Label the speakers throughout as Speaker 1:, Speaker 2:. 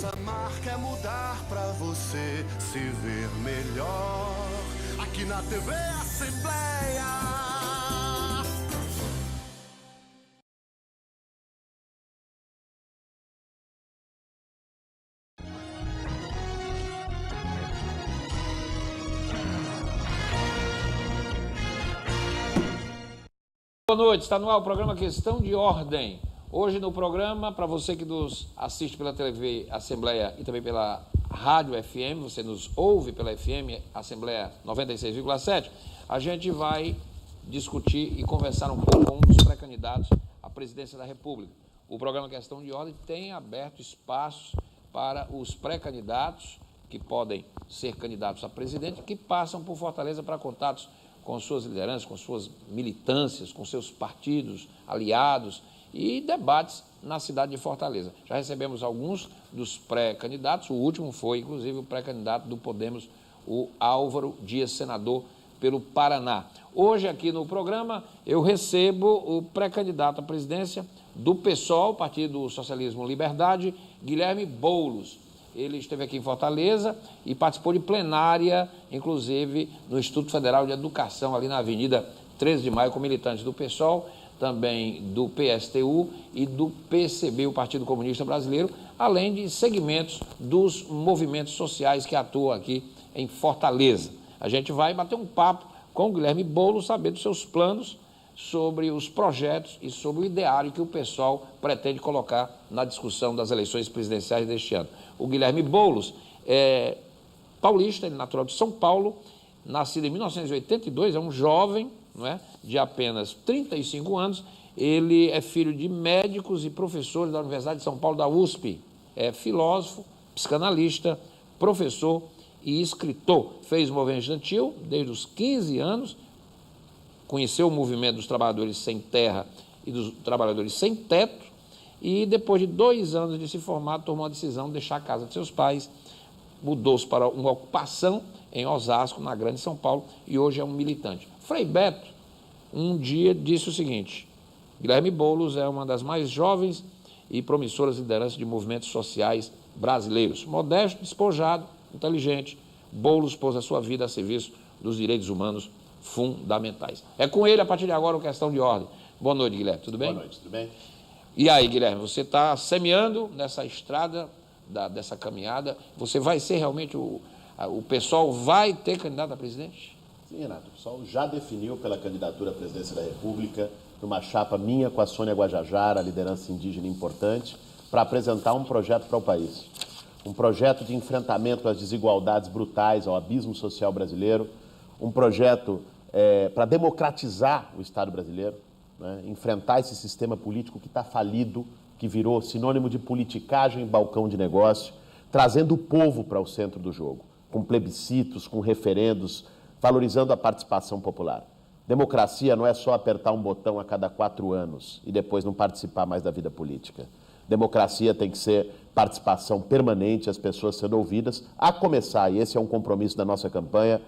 Speaker 1: Nossa marca é mudar pra você se ver melhor. Aqui na TV Assembleia.
Speaker 2: Boa noite, está no ar o programa Questão de Ordem. Hoje no programa, para você que nos assiste pela TV Assembleia e também pela Rádio FM, você nos ouve pela FM Assembleia 96,7, a gente vai discutir e conversar um pouco com um dos pré-candidatos à presidência da República. O programa Questão de Ordem tem aberto espaços para os pré-candidatos que podem ser candidatos a presidente, que passam por Fortaleza para contatos com suas lideranças, com suas militâncias, com seus partidos, aliados e debates na cidade de Fortaleza. Já recebemos alguns dos pré-candidatos, o último foi, inclusive, o pré-candidato do Podemos, o Álvaro Dias, senador pelo Paraná. Hoje, aqui no programa, eu recebo o pré-candidato à presidência do PSOL, Partido Socialismo e Liberdade, Guilherme Boulos. Ele esteve aqui em Fortaleza e participou de plenária, inclusive, no Instituto Federal de Educação, ali na Avenida 13 de Maio, com militantes do PSOL, também do PSTU e do PCB, o Partido Comunista Brasileiro, além de segmentos dos movimentos sociais que atuam aqui em Fortaleza. A gente vai bater um papo com o Guilherme Boulos, saber dos seus planos sobre os projetos e sobre o ideário que o PSOL pretende colocar na discussão das eleições presidenciais deste ano. O Guilherme Boulos é paulista, ele é natural de São Paulo, nascido em 1982, é um jovem, não é, de apenas 35 anos, ele é filho de médicos e professores da Universidade de São Paulo, da USP, é filósofo, psicanalista, professor e escritor. Fez o movimento estudantil desde os 15 anos, conheceu o movimento dos trabalhadores sem terra e dos trabalhadores sem teto e, depois de 2 anos de se formar, tomou a decisão de deixar a casa de seus pais, mudou-se para uma ocupação em Osasco, na Grande São Paulo, e hoje é um militante. Frei Beto, um dia, disse o seguinte: Guilherme Boulos é uma das mais jovens e promissoras lideranças de movimentos sociais brasileiros. Modesto, despojado, inteligente, Boulos pôs a sua vida a serviço dos direitos humanos fundamentais. É com ele, a partir de agora, o Questão de Ordem. Boa noite, Guilherme, tudo bem?
Speaker 3: Boa noite, tudo bem?
Speaker 2: E aí, Guilherme, você está semeando nessa estrada dessa caminhada, você vai ser realmente o PSOL vai ter candidato a presidente?
Speaker 3: Sim, Renato, o PSOL já definiu pela candidatura à presidência da República, numa chapa minha com a Sônia Guajajara, liderança indígena importante, para apresentar um projeto para o país. Um projeto de enfrentamento às desigualdades brutais, ao abismo social brasileiro, um projeto para democratizar o Estado brasileiro, né? Enfrentar esse sistema político que está falido, que virou sinônimo de politicagem e balcão de negócio, trazendo o povo para o centro do jogo, com plebiscitos, com referendos, valorizando a participação popular. Democracia não é só apertar um botão a cada 4 anos e depois não participar mais da vida política. Democracia tem que ser participação permanente, as pessoas sendo ouvidas, a começar, e esse é um compromisso da nossa campanha,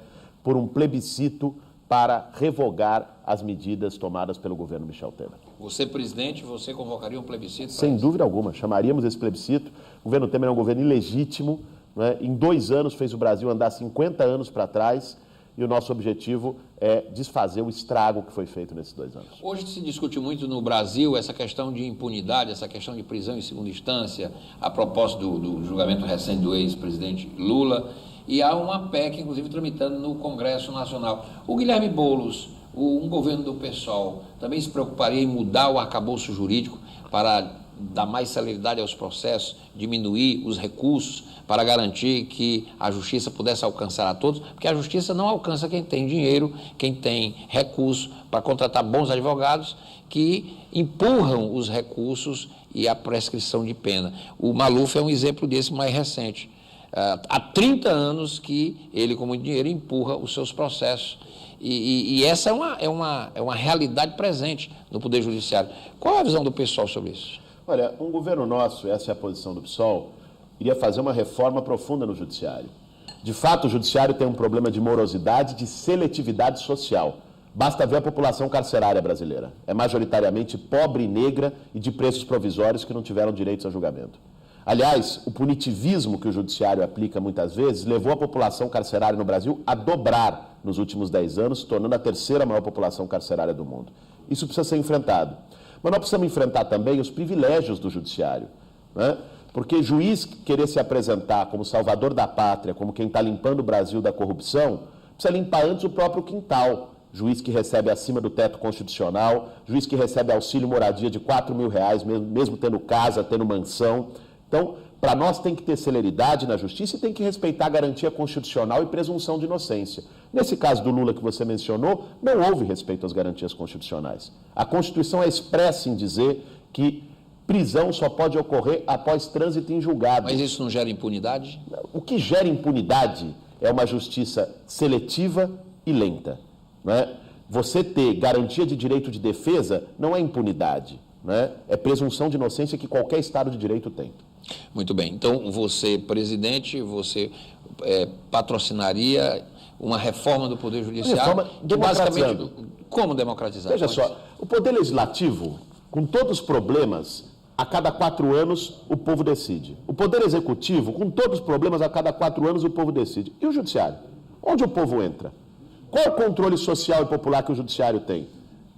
Speaker 3: por um plebiscito para revogar as medidas tomadas pelo governo Michel Temer.
Speaker 2: Você, presidente, você convocaria um plebiscito?
Speaker 3: Sem dúvida alguma, chamaríamos esse plebiscito. O governo Temer é um governo ilegítimo, né? Em 2 anos fez o Brasil andar 50 anos para trás e o nosso objetivo é desfazer o estrago que foi feito nesses 2 anos.
Speaker 2: Hoje se discute muito no Brasil essa questão de impunidade, essa questão de prisão em segunda instância, a propósito do julgamento recente do ex-presidente Lula, e há uma PEC, inclusive, tramitando no Congresso Nacional. O Guilherme Boulos, um governo do PSOL, também se preocuparia em mudar o arcabouço jurídico para dar mais celeridade aos processos, diminuir os recursos para garantir que a justiça pudesse alcançar a todos, porque a justiça não alcança quem tem dinheiro, quem tem recursos para contratar bons advogados que empurram os recursos e a prescrição de pena. O Maluf é um exemplo desse mais recente. Há 30 anos que ele, com muito dinheiro, empurra os seus processos. E essa é uma realidade presente no Poder Judiciário. Qual é a visão do PSOL sobre isso?
Speaker 3: Olha, um governo nosso, essa é a posição do PSOL, iria fazer uma reforma profunda no Judiciário. De fato, o Judiciário tem um problema de morosidade, de seletividade social. Basta ver a população carcerária brasileira. É majoritariamente pobre e negra e de preços provisórios que não tiveram direitos a julgamento. Aliás, o punitivismo que o judiciário aplica muitas vezes levou a população carcerária no Brasil a dobrar nos últimos 10 anos, tornando a terceira maior população carcerária do mundo. Isso precisa ser enfrentado. Mas nós precisamos enfrentar também os privilégios do judiciário, né? Porque juiz querer se apresentar como salvador da pátria, como quem está limpando o Brasil da corrupção, precisa limpar antes o próprio quintal. Juiz que recebe acima do teto constitucional, juiz que recebe auxílio moradia de R$4.000, mesmo tendo casa, tendo mansão. Então, para nós tem que ter celeridade na justiça e tem que respeitar a garantia constitucional e presunção de inocência. Nesse caso do Lula que você mencionou, não houve respeito às garantias constitucionais. A Constituição é expressa em dizer que prisão só pode ocorrer após trânsito em julgado.
Speaker 2: Mas isso não gera impunidade?
Speaker 3: O que gera impunidade é uma justiça seletiva e lenta, né? Você ter garantia de direito de defesa não é impunidade, né? É presunção de inocência que qualquer Estado de Direito tem.
Speaker 2: Muito bem. Então, você, presidente, você patrocinaria uma reforma do Poder Judiciário?
Speaker 3: Reforma democratizando.
Speaker 2: Como democratizar?
Speaker 3: Veja só, o Poder Legislativo, com todos os problemas, a cada 4 anos o povo decide. O Poder Executivo, com todos os problemas, a cada 4 anos o povo decide. E o Judiciário? Onde o povo entra? Qual o controle social e popular que o Judiciário tem?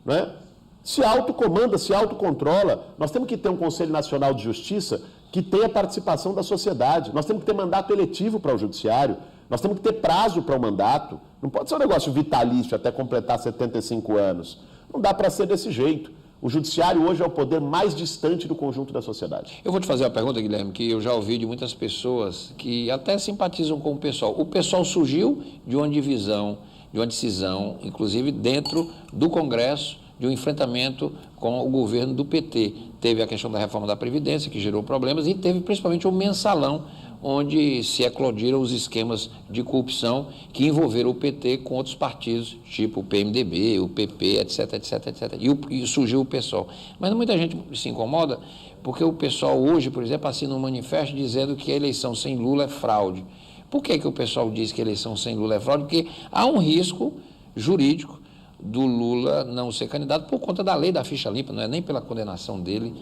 Speaker 3: Não é? Se autocomanda, se autocontrola. Nós temos que ter um Conselho Nacional de Justiça que tenha participação da sociedade. Nós temos que ter mandato eletivo para o Judiciário. Nós temos que ter prazo para o mandato. Não pode ser um negócio vitalício até completar 75 anos. Não dá para ser desse jeito. O Judiciário hoje é o poder mais distante do conjunto da sociedade.
Speaker 2: Eu vou te fazer uma pergunta, Guilherme, que eu já ouvi de muitas pessoas que até simpatizam com o PSOL. O PSOL surgiu de uma divisão, de uma decisão, inclusive dentro do Congresso, de um enfrentamento com o governo do PT. Teve a questão da reforma da Previdência, que gerou problemas, e teve principalmente o mensalão, onde se eclodiram os esquemas de corrupção que envolveram o PT com outros partidos, tipo o PMDB, o PP, etc, etc, etc. E surgiu o PSOL. Mas muita gente se incomoda porque o PSOL hoje, por exemplo, assina um manifesto dizendo que a eleição sem Lula é fraude. Por que o pessoal diz que a eleição sem Lula é fraude? Porque há um risco jurídico do Lula não ser candidato por conta da lei da ficha limpa, não é nem pela condenação dele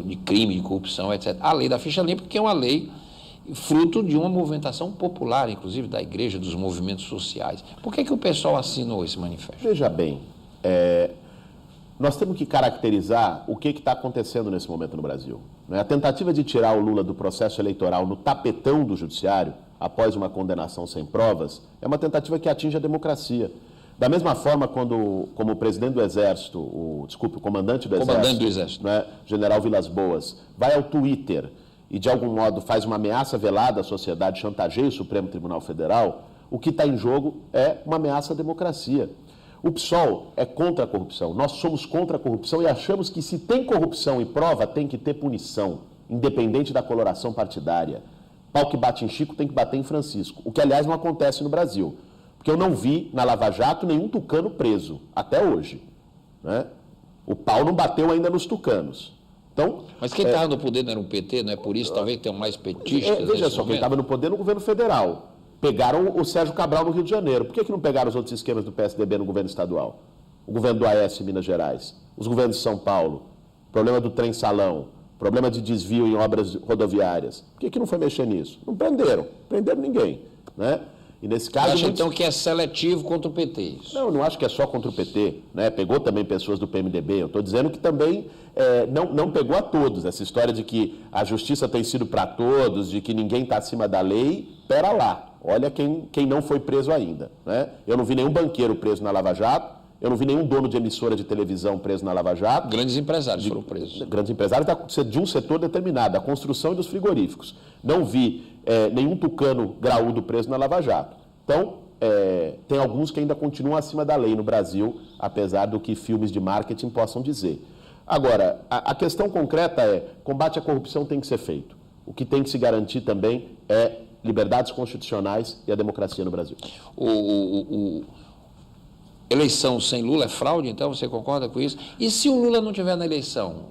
Speaker 2: de crime, de corrupção, etc. A lei da ficha limpa, que é uma lei fruto de uma movimentação popular, inclusive da igreja, dos movimentos sociais. Por que o pessoal assinou esse manifesto?
Speaker 3: Veja bem, nós temos que caracterizar o que está acontecendo nesse momento no Brasil. A tentativa de tirar o Lula do processo eleitoral no tapetão do judiciário, após uma condenação sem provas, é uma tentativa que atinge a democracia. Da mesma forma, como o presidente do Exército, o comandante do Exército, né, general Vilas Boas, vai ao Twitter e, de algum modo, faz uma ameaça velada à sociedade, chantageia o Supremo Tribunal Federal, o que está em jogo é uma ameaça à democracia. O PSOL é contra a corrupção, nós somos contra a corrupção e achamos que se tem corrupção e prova, tem que ter punição, independente da coloração partidária. Pau que bate em Chico tem que bater em Francisco, o que, aliás, não acontece no Brasil. Porque eu não vi na Lava Jato nenhum tucano preso, até hoje, né? O pau não bateu ainda nos tucanos. Então,
Speaker 2: mas quem estava no poder não era o PT, não é por isso talvez tenham mais petistas?
Speaker 3: Veja só, quem estava no poder no governo federal. Pegaram o Sérgio Cabral no Rio de Janeiro. Por que não pegaram os outros esquemas do PSDB no governo estadual? O governo do Aécio em Minas Gerais, os governos de São Paulo, problema do trem-salão, problema de desvio em obras rodoviárias. Por que não foi mexer nisso? Não prenderam ninguém, né? E nesse caso,
Speaker 2: acha então que é seletivo contra o PT? Isso?
Speaker 3: Não, eu não acho que é só contra o PT, né? Pegou também pessoas do PMDB. Eu estou dizendo que também não pegou a todos. Essa história de que a justiça tem sido para todos, de que ninguém está acima da lei, pera lá. Olha quem não foi preso ainda, né? Eu não vi nenhum banqueiro preso na Lava Jato, eu não vi nenhum dono de emissora de televisão preso na Lava Jato.
Speaker 2: Grandes empresários foram presos.
Speaker 3: Grandes empresários de um setor determinado, a construção e dos frigoríficos. Não vi nenhum tucano graúdo preso na Lava Jato. Então, tem alguns que ainda continuam acima da lei no Brasil, apesar do que filmes de marketing possam dizer. Agora, a questão concreta é, combate à corrupção tem que ser feito. O que tem que se garantir também é liberdades constitucionais e a democracia no Brasil.
Speaker 2: Eleição sem Lula é fraude, então você concorda com isso? E se o Lula não estiver na eleição,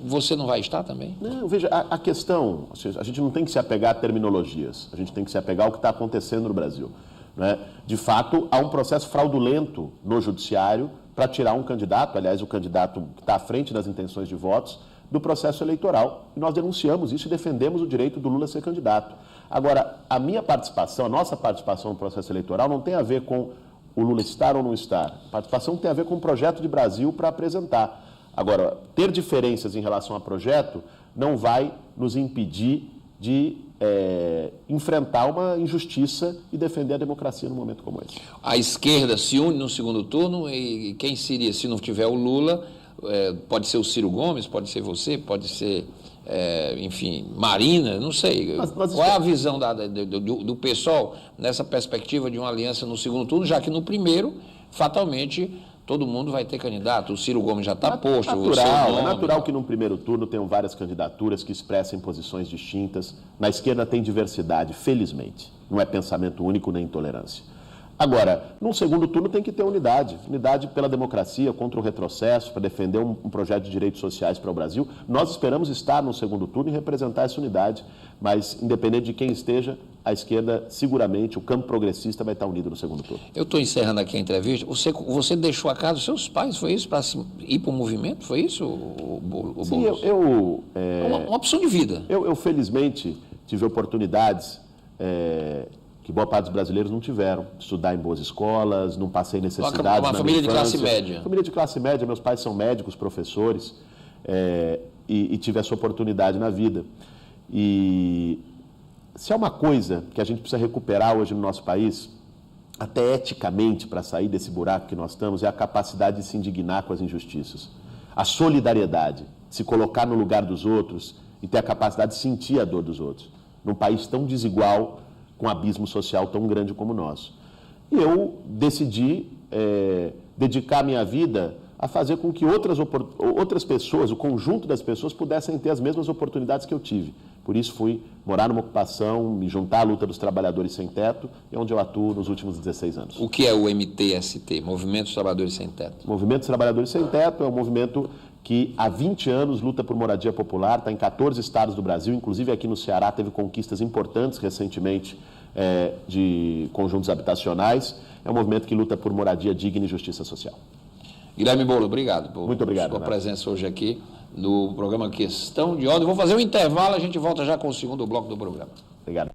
Speaker 2: você não vai estar também?
Speaker 3: Não, veja, a questão, a gente não tem que se apegar a terminologias, a gente tem que se apegar ao que está acontecendo no Brasil, né? De fato, há um processo fraudulento no judiciário para tirar um candidato, aliás, o candidato que está à frente das intenções de votos, do processo eleitoral. E nós denunciamos isso e defendemos o direito do Lula a ser candidato. Agora, a minha participação, a nossa participação no processo eleitoral não tem a ver com o Lula estar ou não estar. A participação tem a ver com um projeto de Brasil para apresentar. Agora, ter diferenças em relação a projeto não vai nos impedir de enfrentar uma injustiça e defender a democracia num momento como esse.
Speaker 2: A esquerda se une no segundo turno e quem seria, se não tiver o Lula, pode ser o Ciro Gomes, pode ser você, pode ser, enfim, Marina, não sei. Qual é a visão do PSOL nessa perspectiva de uma aliança no segundo turno, já que no primeiro, fatalmente, todo mundo vai ter candidato, o Ciro Gomes já está posto.
Speaker 3: É natural que no primeiro turno tenham várias candidaturas que expressem posições distintas. Na esquerda tem diversidade, felizmente. Não é pensamento único nem intolerância. Agora, num segundo turno tem que ter unidade. Unidade pela democracia, contra o retrocesso, para defender um projeto de direitos sociais para o Brasil. Nós esperamos estar no segundo turno e representar essa unidade, mas independente de quem esteja, a esquerda, seguramente, o campo progressista vai estar unido no segundo turno.
Speaker 2: Eu estou encerrando aqui a entrevista. Você deixou a casa dos seus pais, foi isso? Para ir para o movimento? Foi isso, o Boulos?
Speaker 3: Sim,
Speaker 2: uma opção de vida.
Speaker 3: Eu felizmente, tive oportunidades que boa parte dos brasileiros não tiveram. Estudar em boas escolas, não passei necessidades.
Speaker 2: Uma família de classe média.
Speaker 3: Família de classe média, meus pais são médicos, professores, e tive essa oportunidade na vida. E se há uma coisa que a gente precisa recuperar hoje no nosso país, até eticamente, para sair desse buraco que nós estamos, é a capacidade de se indignar com as injustiças. A solidariedade, se colocar no lugar dos outros e ter a capacidade de sentir a dor dos outros. Num país tão desigual, com um abismo social tão grande como o nosso. E eu decidi dedicar minha vida a fazer com que outras pessoas, o conjunto das pessoas, pudessem ter as mesmas oportunidades que eu tive. Por isso fui morar numa ocupação, me juntar à luta dos trabalhadores sem teto, e onde eu atuo nos últimos 16 anos.
Speaker 2: O que é o MTST, Movimento dos Trabalhadores Sem Teto?
Speaker 3: O Movimento dos Trabalhadores Sem Teto é um movimento que há 20 anos luta por moradia popular, está em 14 estados do Brasil, inclusive aqui no Ceará teve conquistas importantes recentemente de conjuntos habitacionais. É um movimento que luta por moradia digna e justiça social.
Speaker 2: Guilherme Boulos, obrigado
Speaker 3: Muito obrigado,
Speaker 2: sua presença hoje aqui no programa Questão de Ordem. Vou fazer um intervalo, a gente volta já com o segundo bloco do programa.
Speaker 3: Obrigado.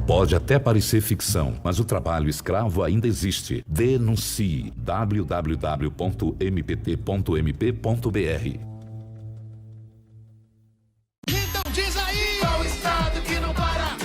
Speaker 4: Pode até parecer ficção, mas o trabalho escravo ainda existe. Denuncie. www.mpt.mp.br.
Speaker 1: Então diz aí, qual o estado que não para?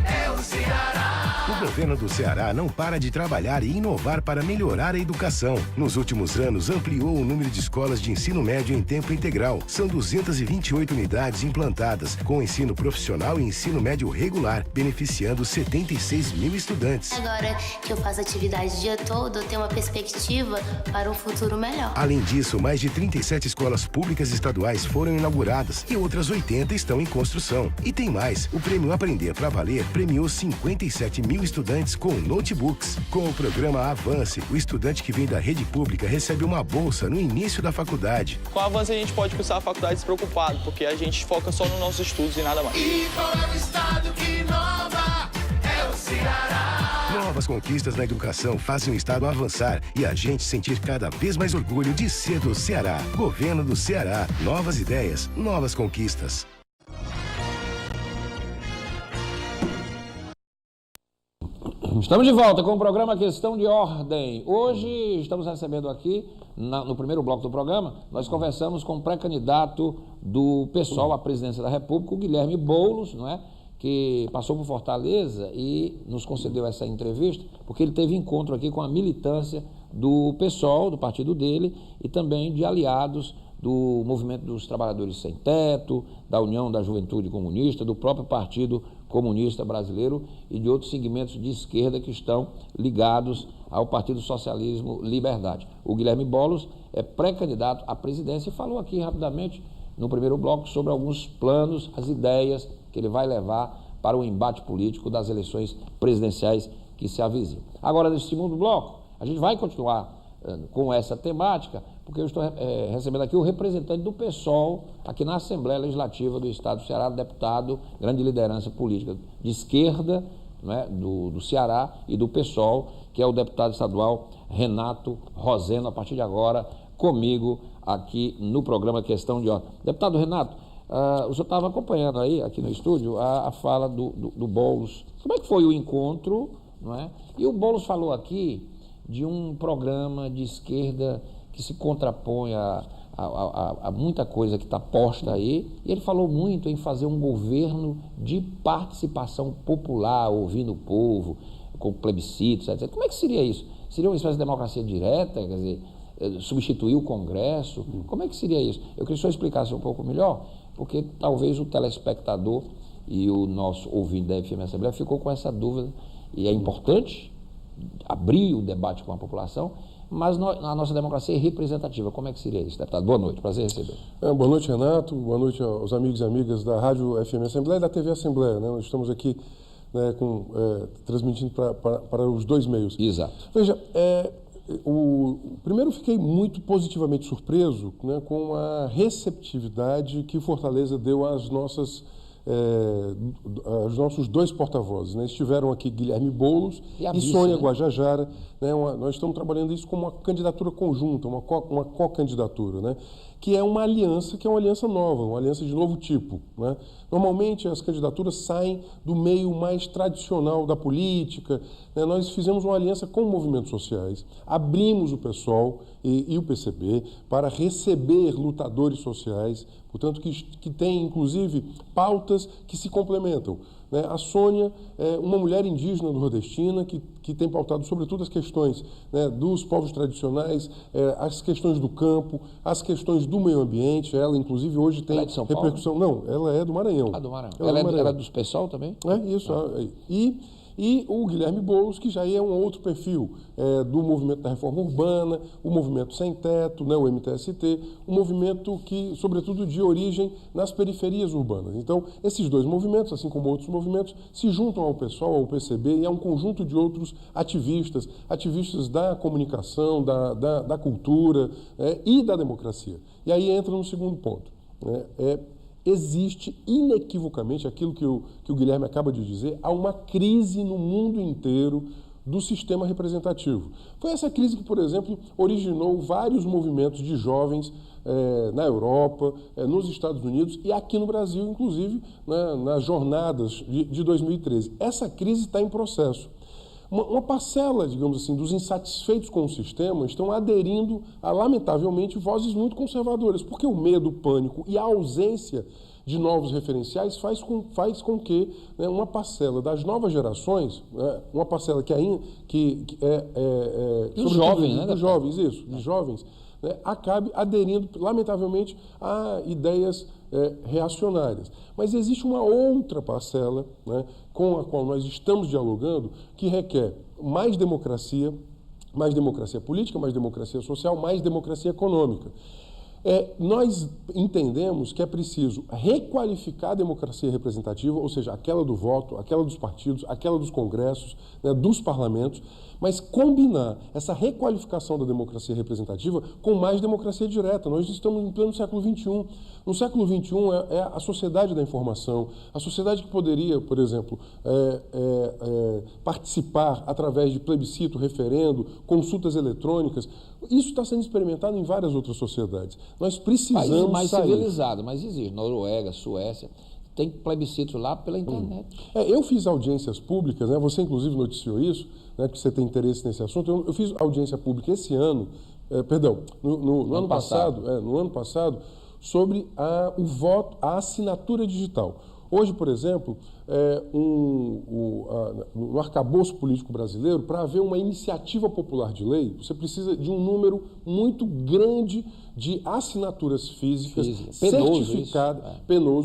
Speaker 1: É o Ceará.
Speaker 5: O governo do Ceará não para de trabalhar e inovar para melhorar a educação. Nos últimos anos, ampliou o número de escolas de ensino médio em tempo integral. São 228 unidades implantadas, com ensino profissional e ensino médio regular, beneficiando 76 mil estudantes.
Speaker 6: Agora que eu faço atividade o dia todo, eu tenho uma perspectiva para um futuro melhor.
Speaker 5: Além disso, mais de 37 escolas públicas estaduais foram inauguradas e outras 80 estão em construção. E tem mais, o Prêmio Aprender pra Valer premiou 57 mil estudantes com notebooks. Com o programa Avance, o estudante que vem da rede pública recebe uma bolsa no início da faculdade.
Speaker 7: Com o Avance a gente pode cursar a faculdade despreocupado, porque a gente foca só nos nossos estudos e nada mais.
Speaker 1: E qual é o estado que inova? É o Ceará.
Speaker 5: Novas conquistas na educação fazem o Estado avançar e a gente sentir cada vez mais orgulho de ser do Ceará. Governo do Ceará. Novas ideias, novas conquistas.
Speaker 2: Estamos de volta com o programa Questão de Ordem. Hoje estamos recebendo aqui, no primeiro bloco do programa, nós conversamos com o pré-candidato do PSOL à presidência da República, o Guilherme Boulos, não é? que passou por Fortaleza e nos concedeu essa entrevista, porque ele teve encontro aqui com a militância do PSOL, do partido dele, e também de aliados do Movimento dos Trabalhadores Sem Teto, da União da Juventude Comunista, do próprio Partido Comunista Brasileiro e de outros segmentos de esquerda que estão ligados ao Partido Socialismo Liberdade. O Guilherme Boulos é pré-candidato à presidência e falou aqui rapidamente, no primeiro bloco, sobre alguns planos, as ideias que ele vai levar para o embate político das eleições presidenciais que se avizinham. Agora, nesse segundo bloco, a gente vai continuar com essa temática, porque eu estou recebendo aqui o representante do PSOL, aqui na Assembleia Legislativa do Estado do Ceará, deputado, grande liderança política de esquerda, né, do Ceará e do PSOL, que é o deputado estadual Renato Roseno, a partir de agora, comigo aqui no programa Questão de Ordem. Deputado Renato, o senhor estava acompanhando aí, aqui no estúdio, a fala do Boulos. Como é que foi o encontro, não é? E o Boulos falou aqui de um programa de esquerda que se contrapõe a muita coisa que está posta aí, e ele falou muito em fazer um governo de participação popular, ouvindo o povo, com plebiscitos, etc. Como é que seria isso? Seria uma espécie de democracia direta, quer dizer, substituir o Congresso? Como é que seria isso? Eu queria que o senhor explicasse um pouco melhor, porque talvez o telespectador e o nosso ouvinte da FM Assembleia ficou com essa dúvida, e é importante abrir o debate com a população, mas a nossa democracia é representativa. Como é que seria isso, deputado? Boa noite, prazer em receber.
Speaker 8: Boa noite, Renato. Boa noite aos amigos e amigas da Rádio FM Assembleia e da TV Assembleia, né? Nós estamos aqui, né, transmitindo para os dois meios.
Speaker 2: Exato.
Speaker 8: Veja, primeiro fiquei muito positivamente surpreso, né, com a receptividade que Fortaleza deu aos nossos dois porta-vozes, né? Estiveram aqui Guilherme Boulos e Sônia Guajajara, né? Nós estamos trabalhando isso como uma candidatura conjunta, uma co-candidatura, né? Que é uma aliança nova, uma aliança de novo tipo, né? Normalmente as candidaturas saem do meio mais tradicional da política, né? Nós fizemos uma aliança com movimentos sociais, abrimos o PSOL e o PCB para receber lutadores sociais, portanto que tem inclusive pautas que se complementam, né? A Sônia é uma mulher indígena nordestina que tem pautado sobretudo as questões, né, dos povos tradicionais, as questões do campo, as questões do meio ambiente. Ela, inclusive, hoje tem repercussão. Paulo? Não, ela é do Maranhão.
Speaker 2: Do Maranhão. Ela é dos PSOL também?
Speaker 8: Isso. E o Guilherme Boulos, que já é um outro perfil do movimento da reforma urbana, o movimento sem teto, né, o MTST, um movimento que, sobretudo, de origem nas periferias urbanas. Então, esses dois movimentos, assim como outros movimentos, se juntam ao PSOL, ao PCB e a um conjunto de outros ativistas da comunicação, da cultura e da democracia. E aí entra no segundo ponto, né? Existe inequivocamente aquilo que o Guilherme acaba de dizer, há uma crise no mundo inteiro do sistema representativo. Foi essa crise que, por exemplo, originou vários movimentos de jovens na Europa, nos Estados Unidos e aqui no Brasil, inclusive, né, nas jornadas de 2013. Essa crise está em processo. Uma parcela, digamos assim, dos insatisfeitos com o sistema estão aderindo a, lamentavelmente, vozes muito conservadoras, porque o medo, o pânico e a ausência de novos referenciais faz com que, né, uma parcela das novas gerações, né, uma parcela que ainda
Speaker 2: dos jovens, né?
Speaker 8: Dos jovens, isso, dos jovens, né, acabe aderindo, lamentavelmente, a ideias reacionárias. Mas existe uma outra parcela, né, com a qual nós estamos dialogando, que requer mais democracia política, mais democracia social, mais democracia econômica. Nós entendemos que é preciso requalificar a democracia representativa, ou seja, aquela do voto, aquela dos partidos, aquela dos congressos, né, dos parlamentos, mas combinar essa requalificação da democracia representativa com mais democracia direta. Nós estamos em pleno século XXI. No século XXI é a sociedade da informação, a sociedade que poderia, por exemplo, participar através de plebiscito, referendo, consultas eletrônicas. Isso está sendo experimentado em várias outras sociedades. Nós precisamos
Speaker 2: país mais
Speaker 8: sair.
Speaker 2: Civilizado, mas existe. Noruega, Suécia, tem plebiscito lá pela internet.
Speaker 8: Eu fiz audiências públicas, né? Você inclusive noticiou isso, né? Que você tem interesse nesse assunto. Eu fiz audiência pública esse ano, no ano passado, sobre o voto, a assinatura digital. Hoje, por exemplo, no arcabouço político brasileiro, para haver uma iniciativa popular de lei, você precisa de um número muito grande de assinaturas físicas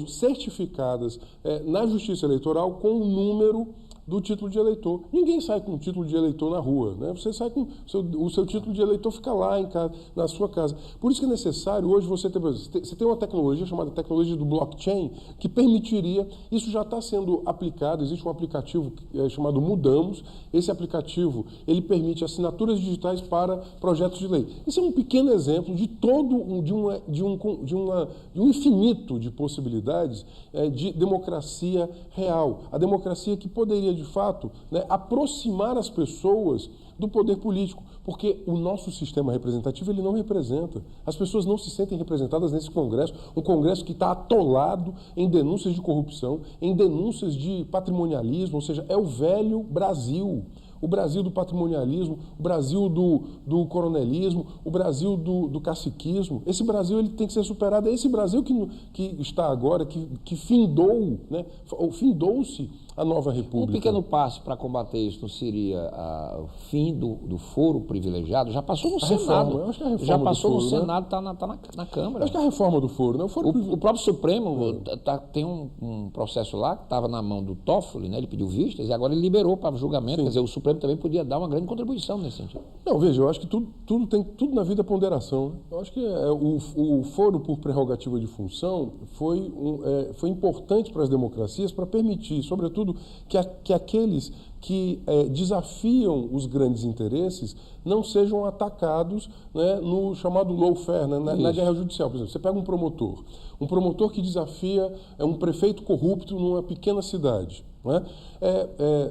Speaker 8: certificadas na Justiça Eleitoral com o número do título de eleitor. Ninguém sai com o título de eleitor na rua, né? Você sai com o seu título de eleitor, fica lá em casa, na sua casa. Por isso que é necessário hoje você tem uma tecnologia chamada tecnologia do blockchain que permitiria, isso já está sendo aplicado, existe um aplicativo chamado Mudamos. Esse aplicativo, ele permite assinaturas digitais para projetos de lei. Isso é um pequeno exemplo de um infinito de possibilidades de democracia real. A democracia que poderia de fato, né, aproximar as pessoas do poder político, porque o nosso sistema representativo ele não representa. As pessoas não se sentem representadas nesse Congresso, um Congresso que está atolado em denúncias de corrupção, em denúncias de patrimonialismo, ou seja, é o velho Brasil. O Brasil do patrimonialismo, o Brasil do coronelismo, o Brasil do caciquismo. Esse Brasil ele tem que ser superado. É esse Brasil que está agora, que findou, né, findou-se a nova república.
Speaker 2: Um pequeno passo para combater isso não seria o fim do foro privilegiado? Já passou no Senado.
Speaker 8: Eu acho que a reforma
Speaker 2: já passou
Speaker 8: do
Speaker 2: no
Speaker 8: foro,
Speaker 2: Senado, está na Câmara.
Speaker 8: Eu acho que a reforma do foro, né?
Speaker 2: O próprio Supremo tem um processo lá que estava na mão do Toffoli, né? Ele pediu vistas e agora ele liberou para julgamento. Sim. Quer dizer, o Supremo também podia dar uma grande contribuição nesse sentido.
Speaker 8: Não, veja, eu acho que tudo na vida é ponderação. Eu acho que o foro por prerrogativa de função foi importante para as democracias para permitir, sobretudo, que aqueles que desafiam os grandes interesses não sejam atacados, né, no chamado lawfare, né, na guerra judicial. Por exemplo, você pega um promotor que desafia um prefeito corrupto numa pequena cidade. Né?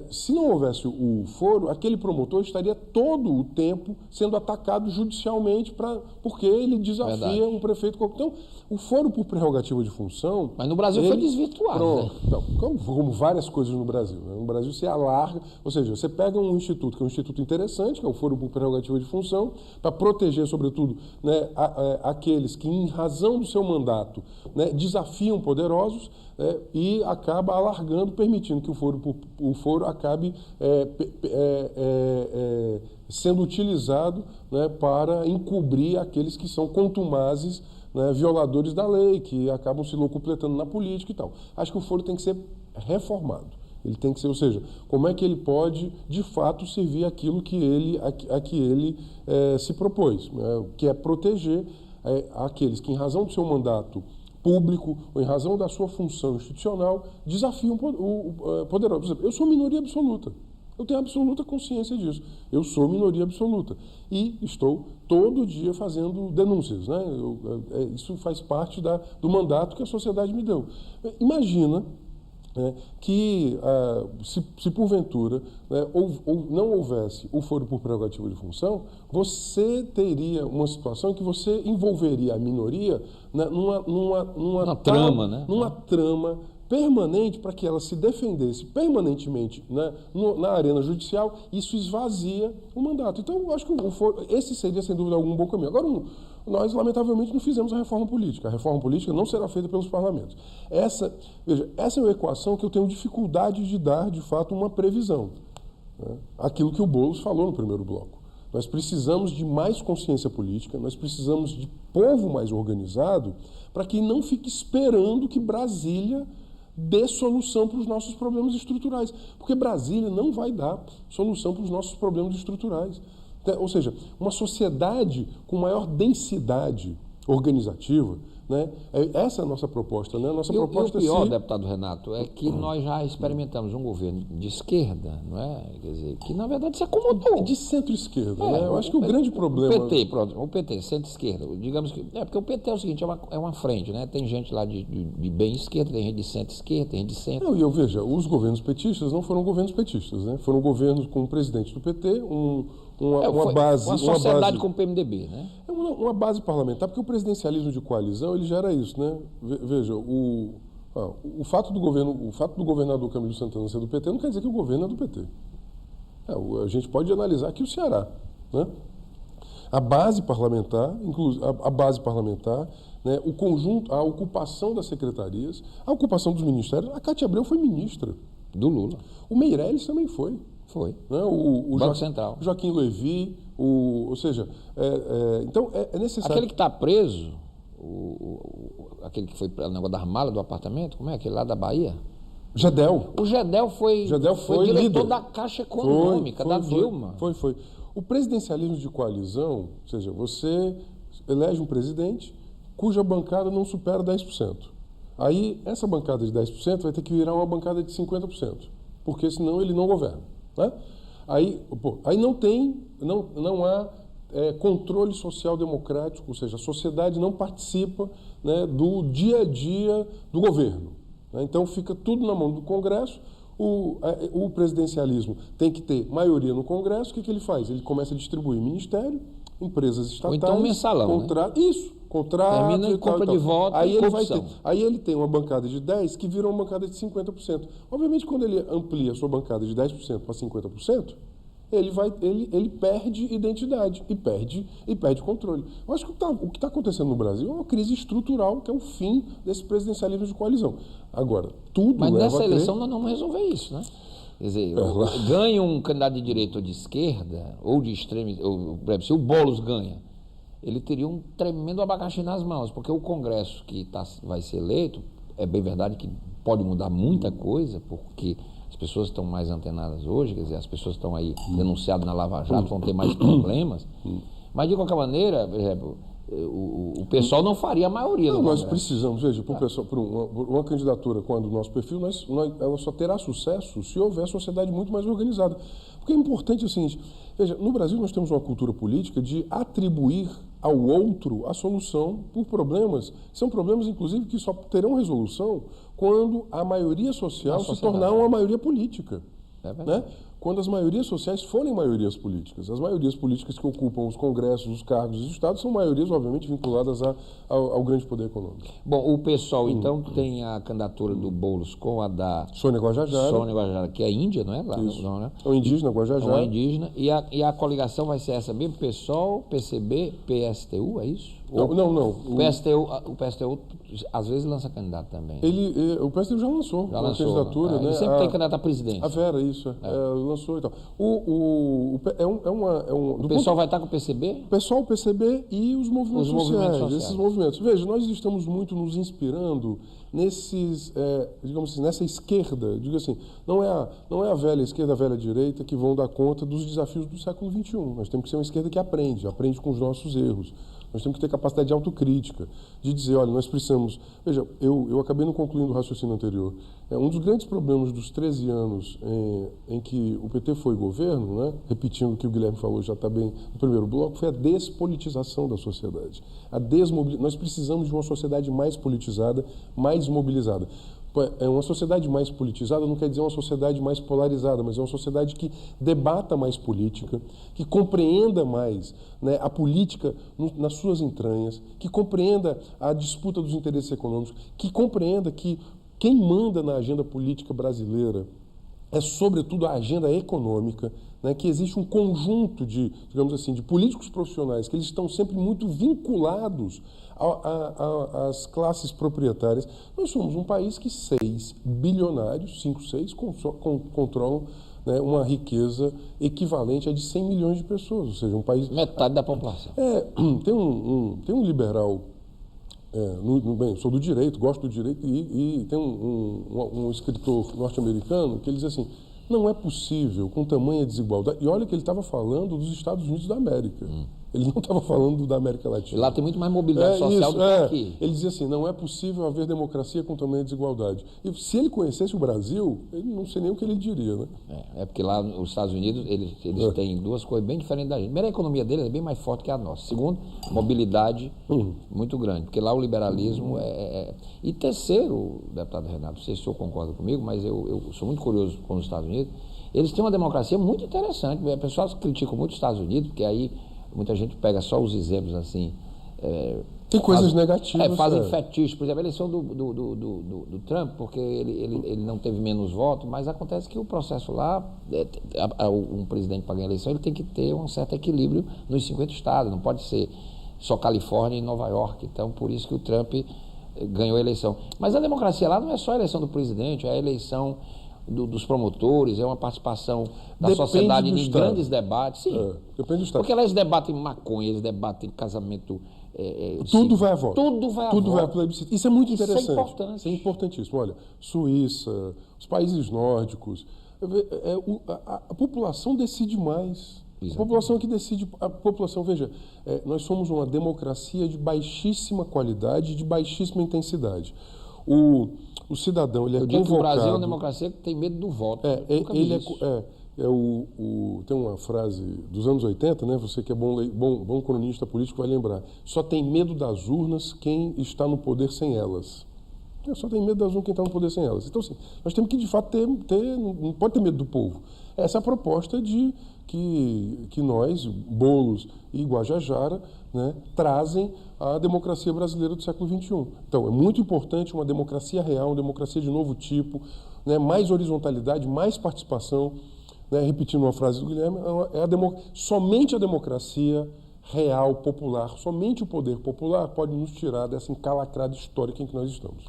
Speaker 8: Se não houvesse o foro, aquele promotor estaria todo o tempo sendo atacado judicialmente porque ele desafia um prefeito corrupto. Então, o foro por prerrogativa de função...
Speaker 2: Mas no Brasil foi desvirtuado. Né?
Speaker 8: Então, como várias coisas no Brasil. Né? No Brasil se alarga, ou seja, você pega um instituto que é um instituto interessante, que é o foro por prerrogativa de função, para proteger, sobretudo, né, aqueles que, em razão do seu mandato, né, desafiam poderosos, e acaba alargando, permitindo que o foro acabe sendo utilizado, né, para encobrir aqueles que são contumazes, né, violadores da lei, que acabam se locupletando na política e tal. Acho que o foro tem que ser reformado. Ele tem que ser, ou seja, como é que ele pode, de fato, servir aquilo que ele se propôs, né, que é proteger aqueles que, em razão do seu mandato público ou em razão da sua função institucional, desafiam o poderoso. Por exemplo, eu sou minoria absoluta. Eu tenho absoluta consciência disso. Eu sou minoria absoluta. E estou todo dia fazendo denúncias. Né? Isso faz parte do mandato que a sociedade me deu. Imagina que, se porventura, né, ou não houvesse o foro por prerrogativa de função, você teria uma situação em que você envolveria a minoria, né, numa
Speaker 2: trama, né?
Speaker 8: Numa trama permanente para que ela se defendesse permanentemente, né, na arena judicial. Isso esvazia o mandato. Então, eu acho que esse seria, sem dúvida alguma, um bom caminho. Agora, nós, lamentavelmente, não fizemos a reforma política. A reforma política não será feita pelos parlamentos. Essa é uma equação que eu tenho dificuldade de dar, de fato, uma previsão. Né? Aquilo que o Boulos falou no primeiro bloco. Nós precisamos de mais consciência política, nós precisamos de povo mais organizado para que não fique esperando que Brasília dê solução para os nossos problemas estruturais. Porque Brasília não vai dar solução para os nossos problemas estruturais. Ou seja, uma sociedade com maior densidade organizativa, né? Essa é a nossa proposta. Né? Nossa proposta
Speaker 2: o pior, deputado Renato, é que nós já experimentamos um governo de esquerda, não é? Quer dizer, que na verdade se acomodou.
Speaker 8: De centro-esquerda. Né? Eu acho que o grande problema...
Speaker 2: O PT, centro-esquerda, digamos que... porque o PT é o seguinte, é uma frente, né? Tem gente lá de bem esquerda, tem gente de centro-esquerda, tem gente de centro...
Speaker 8: Não, e eu veja, os governos petistas não foram governos petistas, né? Foram governos com o presidente do PT, uma
Speaker 2: sociedade com o PMDB, né?
Speaker 8: Uma base parlamentar, porque o presidencialismo de coalizão, ele gera isso, né? Veja, o fato do governador Camilo Santana ser do PT não quer dizer que o governo é do PT. A gente pode analisar aqui o Ceará, né? A base parlamentar, a base parlamentar, né, o conjunto, a ocupação das secretarias, a ocupação dos ministérios. A Cátia Abreu foi ministra.
Speaker 2: Do Lula.
Speaker 8: O Meirelles também foi.
Speaker 2: Foi.
Speaker 8: Né,
Speaker 2: o Banco Central.
Speaker 8: Joaquim Levy, ou seja, então é necessário...
Speaker 2: Aquele que está preso, aquele que foi para o negócio das malas do apartamento, como é? Aquele lá da Bahia?
Speaker 8: Gedel.
Speaker 2: O Gedel foi diretor
Speaker 8: líder
Speaker 2: da Caixa Econômica, da Dilma.
Speaker 8: Foi. O presidencialismo de coalizão, ou seja, você elege um presidente cuja bancada não supera 10%. Aí, essa bancada de 10% vai ter que virar uma bancada de 50%, porque senão ele não governa. Né? Aí não há controle social democrático, ou seja, a sociedade não participa, né, do dia a dia do governo. Né? Então fica tudo na mão do Congresso. O presidencialismo tem que ter maioria no Congresso. O que ele faz? Ele começa a distribuir ministério, empresas estatais...
Speaker 2: Ou então mensalão,
Speaker 8: né? Isso, contrato...
Speaker 2: Termina em compra de voto e corrupção.
Speaker 8: Aí ele tem uma bancada de 10% que vira uma bancada de 50%. Obviamente, quando ele amplia a sua bancada de 10% para 50%, ele perde identidade e perde controle. Eu acho que o que está acontecendo no Brasil é uma crise estrutural, que é o fim desse presidencialismo de coalizão. Agora, tudo
Speaker 2: Mas
Speaker 8: leva
Speaker 2: nessa
Speaker 8: a crer...
Speaker 2: eleição nós não vamos resolver isso, né? Quer dizer, ganha um candidato de direita ou de esquerda, ou de extrema... Por exemplo, se o Boulos ganha, ele teria um tremendo abacaxi nas mãos, porque o Congresso que vai ser eleito, é bem verdade que pode mudar muita coisa, porque... As pessoas estão mais antenadas hoje, quer dizer, as pessoas estão aí denunciadas na Lava Jato, vão ter mais problemas. Mas, de qualquer maneira, por exemplo, o pessoal não faria a maioria.
Speaker 8: Não, nós precisamos, veja, por uma candidatura com a do nosso perfil, ela só terá sucesso se houver sociedade muito mais organizada. Porque é importante o seguinte, veja, no Brasil nós temos uma cultura política de atribuir ao outro a solução por problemas, que são problemas, inclusive, que só terão resolução quando a maioria social se tornar uma maioria política. Né? Quando as maiorias sociais forem maiorias políticas. As maiorias políticas que ocupam os congressos, os cargos e os estados são maiorias, obviamente, vinculadas ao grande poder econômico.
Speaker 2: Bom, o PSOL, então, tem a candidatura do Boulos com a da...
Speaker 8: Sônia Guajajara.
Speaker 2: Que é índia, não é? Lá,
Speaker 8: isso.
Speaker 2: Não, né?
Speaker 8: É o indígena, Guajajara.
Speaker 2: É o indígena. E a coligação vai ser essa mesmo? PSOL, PCB, PSTU, é isso?
Speaker 8: Não.
Speaker 2: O PSTU às vezes lança candidato também.
Speaker 8: O PSTU já lançou a candidatura. Né?
Speaker 2: Ele sempre tem candidato à presidência.
Speaker 8: A Vera, isso. Lançou e tal. O
Speaker 2: pessoal vai estar com o PCB?
Speaker 8: O pessoal, o PCB e os movimentos sociais. Esses movimentos. Veja, nós estamos muito nos inspirando nesses, digamos assim, nessa esquerda. Digo assim, não é a velha esquerda, a velha direita que vão dar conta dos desafios do século XXI. Nós temos que ser uma esquerda que aprende com os nossos erros. Nós temos que ter capacidade de autocrítica, de dizer, olha, nós precisamos... Veja, eu acabei não concluindo o raciocínio anterior. Um dos grandes problemas dos 13 anos em que o PT foi governo, né, repetindo o que o Guilherme falou já está bem no primeiro bloco, foi a despolitização da sociedade. Nós precisamos de uma sociedade mais politizada, mais mobilizada. Uma sociedade mais politizada não quer dizer uma sociedade mais polarizada, mas é uma sociedade que debata mais política, que compreenda mais, né, a política nas suas entranhas, que compreenda a disputa dos interesses econômicos, que compreenda que quem manda na agenda política brasileira é, sobretudo, a agenda econômica, né, que existe um conjunto de, digamos assim, de políticos profissionais que eles estão sempre muito vinculados às classes proprietárias. Nós somos um país que 6 bilionários, 5, 6, controlam, né, uma riqueza equivalente a de 100 milhões de pessoas, ou seja, um país...
Speaker 2: Metade da população.
Speaker 8: Tem um liberal, bem, sou do direito, gosto do direito, e tem um escritor norte-americano que ele diz assim, não é possível, com tamanha desigualdade, e olha que ele estava falando dos Estados Unidos da América. Ele não estava falando da América Latina.
Speaker 2: E lá tem muito mais mobilidade social do que aqui.
Speaker 8: Ele dizia assim, não é possível haver democracia com tamanha desigualdade. E se ele conhecesse o Brasil, ele não sei nem o que ele diria, né?
Speaker 2: Porque lá nos Estados Unidos eles têm duas coisas bem diferentes da gente. Primeiro, a economia deles é bem mais forte que a nossa. Segundo, mobilidade muito grande, porque lá o liberalismo E terceiro, deputado Renato, não sei se o senhor concorda comigo, mas eu sou muito curioso com os Estados Unidos. Eles têm uma democracia muito interessante. As pessoas criticam muito os Estados Unidos, porque aí muita gente pega só os exemplos assim
Speaker 8: Tem coisas negativas.
Speaker 2: Fazem fetiche. Por exemplo, a eleição do Trump, porque ele não teve menos votos, mas acontece que o processo lá, um presidente para ganhar a eleição, ele tem que ter um certo equilíbrio nos 50 estados, não pode ser só Califórnia e Nova York. Então, por isso que o Trump ganhou a eleição. Mas a democracia lá não é só a eleição do presidente, é a eleição dos promotores, é uma participação da sociedade em grandes debates. Sim,
Speaker 8: depende do estado.
Speaker 2: Porque lá eles debatem maconha, eles debatem casamento.
Speaker 8: Tudo vai a voto.
Speaker 2: Tudo vai a
Speaker 8: voto.
Speaker 2: voto.
Speaker 8: Plebiscito. Isso é muito interessante.
Speaker 2: Isso é importante.
Speaker 8: Isso é importantíssimo. Olha, Suíça, os países nórdicos, a população decide mais. Exatamente. A população que decide. A população, veja, nós somos uma democracia de baixíssima qualidade, de baixíssima intensidade. O cidadão, ele é convocado...
Speaker 2: que o Brasil é uma democracia que tem medo do voto.
Speaker 8: Tem uma frase dos anos 80, né? Você que é bom cronista político vai lembrar. Só tem medo das urnas quem está no poder sem elas. Só tem medo das urnas quem está no poder sem elas. Então, assim, nós temos que, de fato, não pode ter medo do povo. Essa é a proposta de que nós, Boulos e Guajajara, né, trazem a democracia brasileira do século XXI. Então, é muito importante uma democracia real, uma democracia de novo tipo, né, mais horizontalidade, mais participação. Né, repetindo uma frase do Guilherme, somente a democracia real, popular, somente o poder popular pode nos tirar dessa encalacrada histórica em que nós estamos.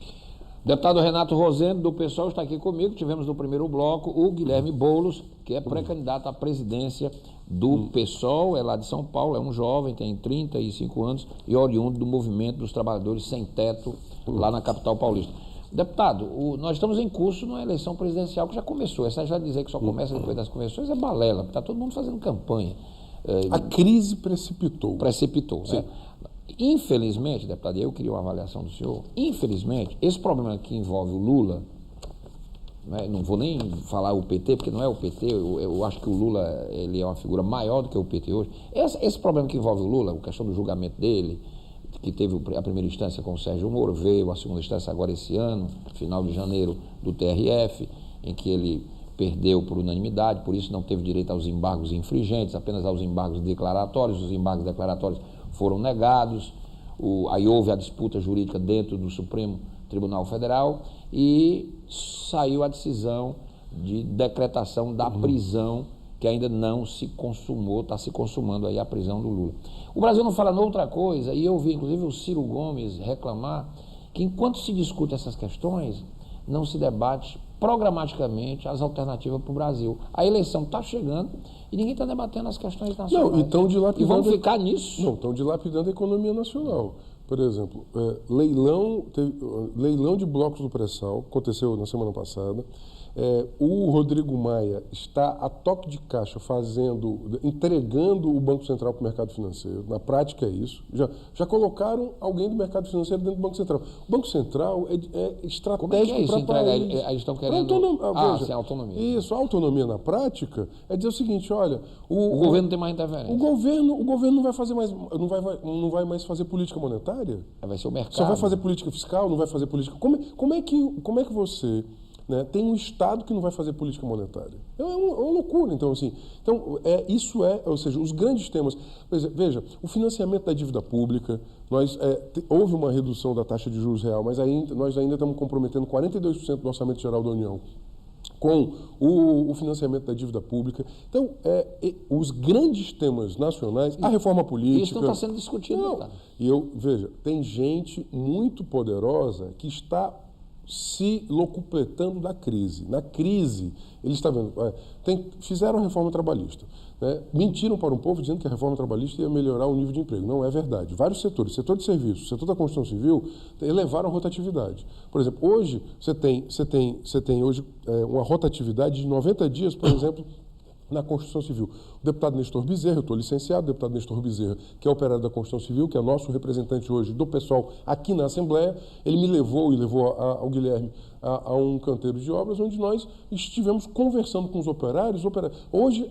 Speaker 2: Deputado Renato Rosendo, do PSOL, está aqui comigo. Tivemos no primeiro bloco o Guilherme Boulos, que é pré-candidato à presidência do PSOL, é lá de São Paulo, é um jovem, tem 35 anos e oriundo do movimento dos trabalhadores sem teto lá na capital paulista. Deputado, nós estamos em curso numa eleição presidencial que já começou. Essa já dizer que só começa depois das convenções é balela, está todo mundo fazendo campanha.
Speaker 8: A crise precipitou.
Speaker 2: Precipitou, né? Infelizmente, deputado, eu queria uma avaliação do senhor, infelizmente, esse problema que envolve o Lula, né, não vou nem falar o PT, porque não é o PT, eu acho que o Lula ele é uma figura maior do que o PT hoje. Esse problema que envolve o Lula, a questão do julgamento dele, que teve a primeira instância com o Sérgio Moro, veio a segunda instância agora esse ano, final de janeiro, do TRF, em que ele perdeu por unanimidade, por isso não teve direito aos embargos infringentes, apenas aos embargos declaratórios. Os embargos declaratórios foram negados, aí houve a disputa jurídica dentro do Supremo Tribunal Federal e saiu a decisão de decretação da prisão, que ainda não se consumou, está se consumando aí a prisão do Lula. O Brasil não fala noutra coisa, e eu vi inclusive o Ciro Gomes reclamar que enquanto se discute essas questões, não se debate programaticamente as alternativas para o Brasil. A eleição está chegando e ninguém está debatendo as questões nacionais.
Speaker 8: Não, estão dilapidando.
Speaker 2: E vão ficar nisso.
Speaker 8: Não, estão dilapidando a economia nacional. Por exemplo, leilão de blocos do pré-sal, aconteceu na semana passada. O Rodrigo Maia está a toque de caixa entregando o Banco Central para o mercado financeiro. Na prática é isso. Já colocaram alguém do mercado financeiro dentro do Banco Central. O Banco Central é estratégico para o país.
Speaker 2: Eles estão querendo sem autonomia.
Speaker 8: Isso, a autonomia na prática é dizer o seguinte, olha...
Speaker 2: O governo tem mais interferência.
Speaker 8: O governo não vai fazer mais, não vai mais fazer política monetária.
Speaker 2: Vai ser o mercado.
Speaker 8: Só vai fazer política fiscal, não vai fazer política... Como é que você... Né, tem um Estado que não vai fazer política monetária. É uma loucura, então, assim. Então, ou seja, os grandes temas... Veja, o financiamento da dívida pública, houve uma redução da taxa de juros real, mas nós ainda estamos comprometendo 42% do orçamento geral da União com o financiamento da dívida pública. Então, os grandes temas nacionais, a reforma política...
Speaker 2: Isso não está sendo discutido.
Speaker 8: Não. Veja, tem gente muito poderosa que está se locupletando da crise. Na crise, eles estão vendo, fizeram a reforma trabalhista. Né? Mentiram para o povo dizendo que a reforma trabalhista ia melhorar o nível de emprego. Não é verdade. Vários setores, setor de serviços, setor da construção civil, elevaram a rotatividade. Por exemplo, hoje você tem hoje uma rotatividade de 90 dias, por exemplo, na construção civil. O deputado Nestor Bezerra, eu estou licenciado, o deputado Nestor Bezerra, que é operário da construção civil, que é nosso representante hoje do pessoal aqui na Assembleia, ele me levou e levou ao Guilherme a um canteiro de obras onde nós estivemos conversando com os operários. Hoje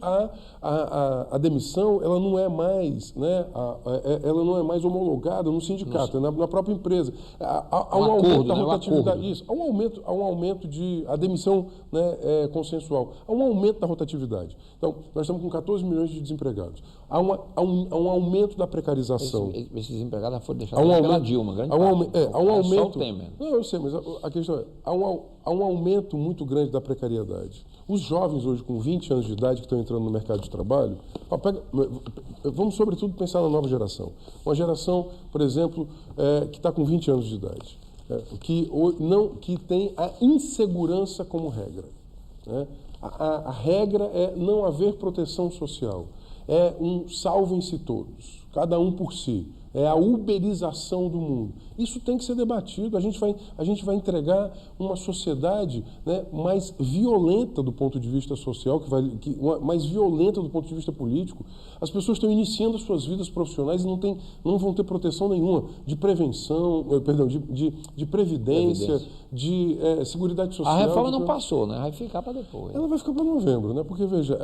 Speaker 8: a demissão ela não é mais, né, ela não é mais homologada no sindicato, é na própria empresa. Há um aumento da rotatividade. Isso, há um aumento a demissão, né, consensual. Há um aumento da rotatividade. Então, nós estamos com 14 milhões de desempregados. Há um aumento da precarização.
Speaker 2: Esses desempregados já foram deixados pela Dilma, grande parte.
Speaker 8: Há um aumento.
Speaker 2: Só o Temer.
Speaker 8: Não, eu sei, mas a questão é, há um aumento muito grande da precariedade. Os jovens hoje com 20 anos de idade que estão entrando no mercado de trabalho, vamos sobretudo pensar na nova geração. Uma geração, por exemplo, que está com 20 anos de idade, que tem a insegurança como regra. Né? A regra é não haver proteção social. É um salvem-se todos, cada um por si. É a uberização do mundo. Isso tem que ser debatido. A gente vai entregar uma sociedade, né, mais violenta do ponto de vista social, mais violenta do ponto de vista político. As pessoas estão iniciando as suas vidas profissionais e não vão ter proteção nenhuma de prevenção, de previdência, de seguridade social.
Speaker 2: A reforma não passou, né? Vai ficar para depois.
Speaker 8: Ela vai ficar para novembro, né? Porque, veja,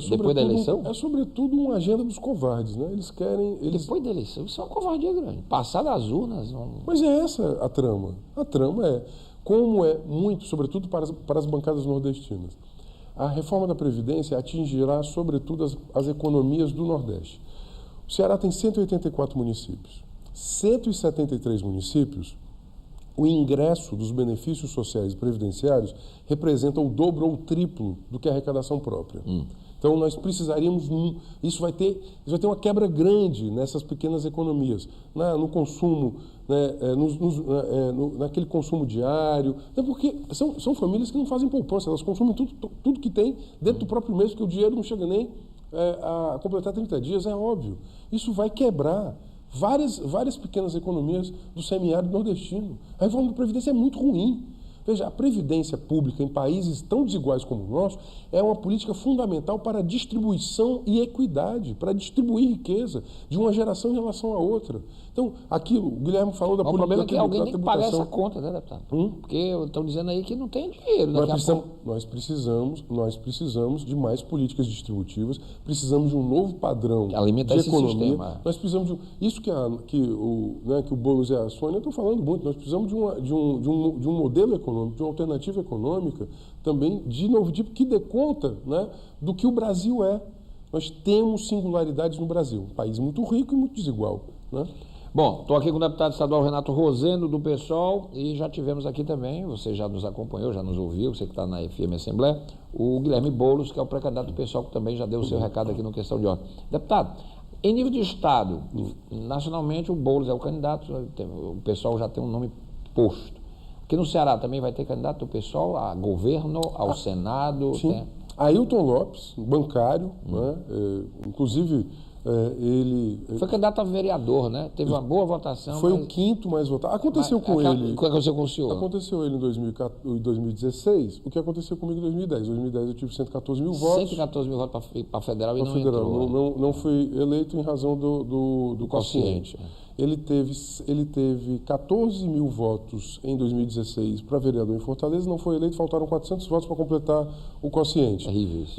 Speaker 2: depois da eleição?
Speaker 8: É sobretudo uma agenda dos covardes, né? Eles querem...
Speaker 2: Depois da eleição, isso é uma covardia grande. Passar das urnas...
Speaker 8: Mas é essa a trama. A trama é, como é muito, sobretudo para as bancadas nordestinas, a reforma da Previdência atingirá, sobretudo, as economias do Nordeste. O Ceará tem 184 municípios. 173 municípios, o ingresso dos benefícios sociais e previdenciários representa o dobro ou o triplo do que a arrecadação própria. Então, nós precisaríamos... Isso vai ter uma quebra grande nessas pequenas economias, no consumo, né, naquele consumo diário. Até porque são famílias que não fazem poupança, elas consomem tudo que tem dentro do próprio mês, porque o dinheiro não chega nem a completar 30 dias, é óbvio. Isso vai quebrar várias pequenas economias do semiárido nordestino. A reforma da Previdência é muito ruim. Veja, a previdência pública em países tão desiguais como o nosso é uma política fundamental para a distribuição e equidade, para distribuir riqueza de uma geração em relação à outra. Então, aquilo, o Guilherme falou da política...
Speaker 2: O problema é que alguém tem que pagar essa conta, né, deputado? Porque estão dizendo aí que não tem dinheiro.
Speaker 8: Nós precisamos de mais políticas distributivas, precisamos de um novo padrão de economia. Sistema. Nós precisamos de isso que o Boulos e a Sônia estão falando muito. Nós precisamos de um modelo econômico, de uma alternativa econômica também de novo tipo que dê conta, né, do que o Brasil é. Nós temos singularidades no Brasil, um país muito rico e muito desigual, né?
Speaker 2: Bom, estou aqui com o deputado estadual Renato Rosendo, do PSOL, e já tivemos aqui também, você já nos acompanhou, já nos ouviu, você que está na FM Assembleia, o Guilherme Boulos, que é o pré-candidato do PSOL, que também já deu o seu recado aqui no Questão de Ordem. Deputado, em nível de Estado, nacionalmente o Boulos é o candidato, o PSOL já tem um nome posto. Aqui no Ceará também vai ter candidato do PSOL a governo, ao Senado?
Speaker 8: Sim. Ailton Lopes, bancário, né? Inclusive... ele
Speaker 2: foi candidato a vereador, né? Teve uma boa votação.
Speaker 8: Foi o quinto mais votado. Aconteceu com ele.
Speaker 2: O que aconteceu com o senhor?
Speaker 8: Aconteceu ele em 2016. O que aconteceu comigo em 2010? Em 2010 eu tive 114 mil votos.
Speaker 2: 114 mil votos para federal e não entrou.
Speaker 8: Não fui eleito em razão do quociente. Ele teve 14 mil votos em 2016 para vereador em Fortaleza, não foi eleito, faltaram 400 votos para completar o quociente.
Speaker 2: Terrível isso.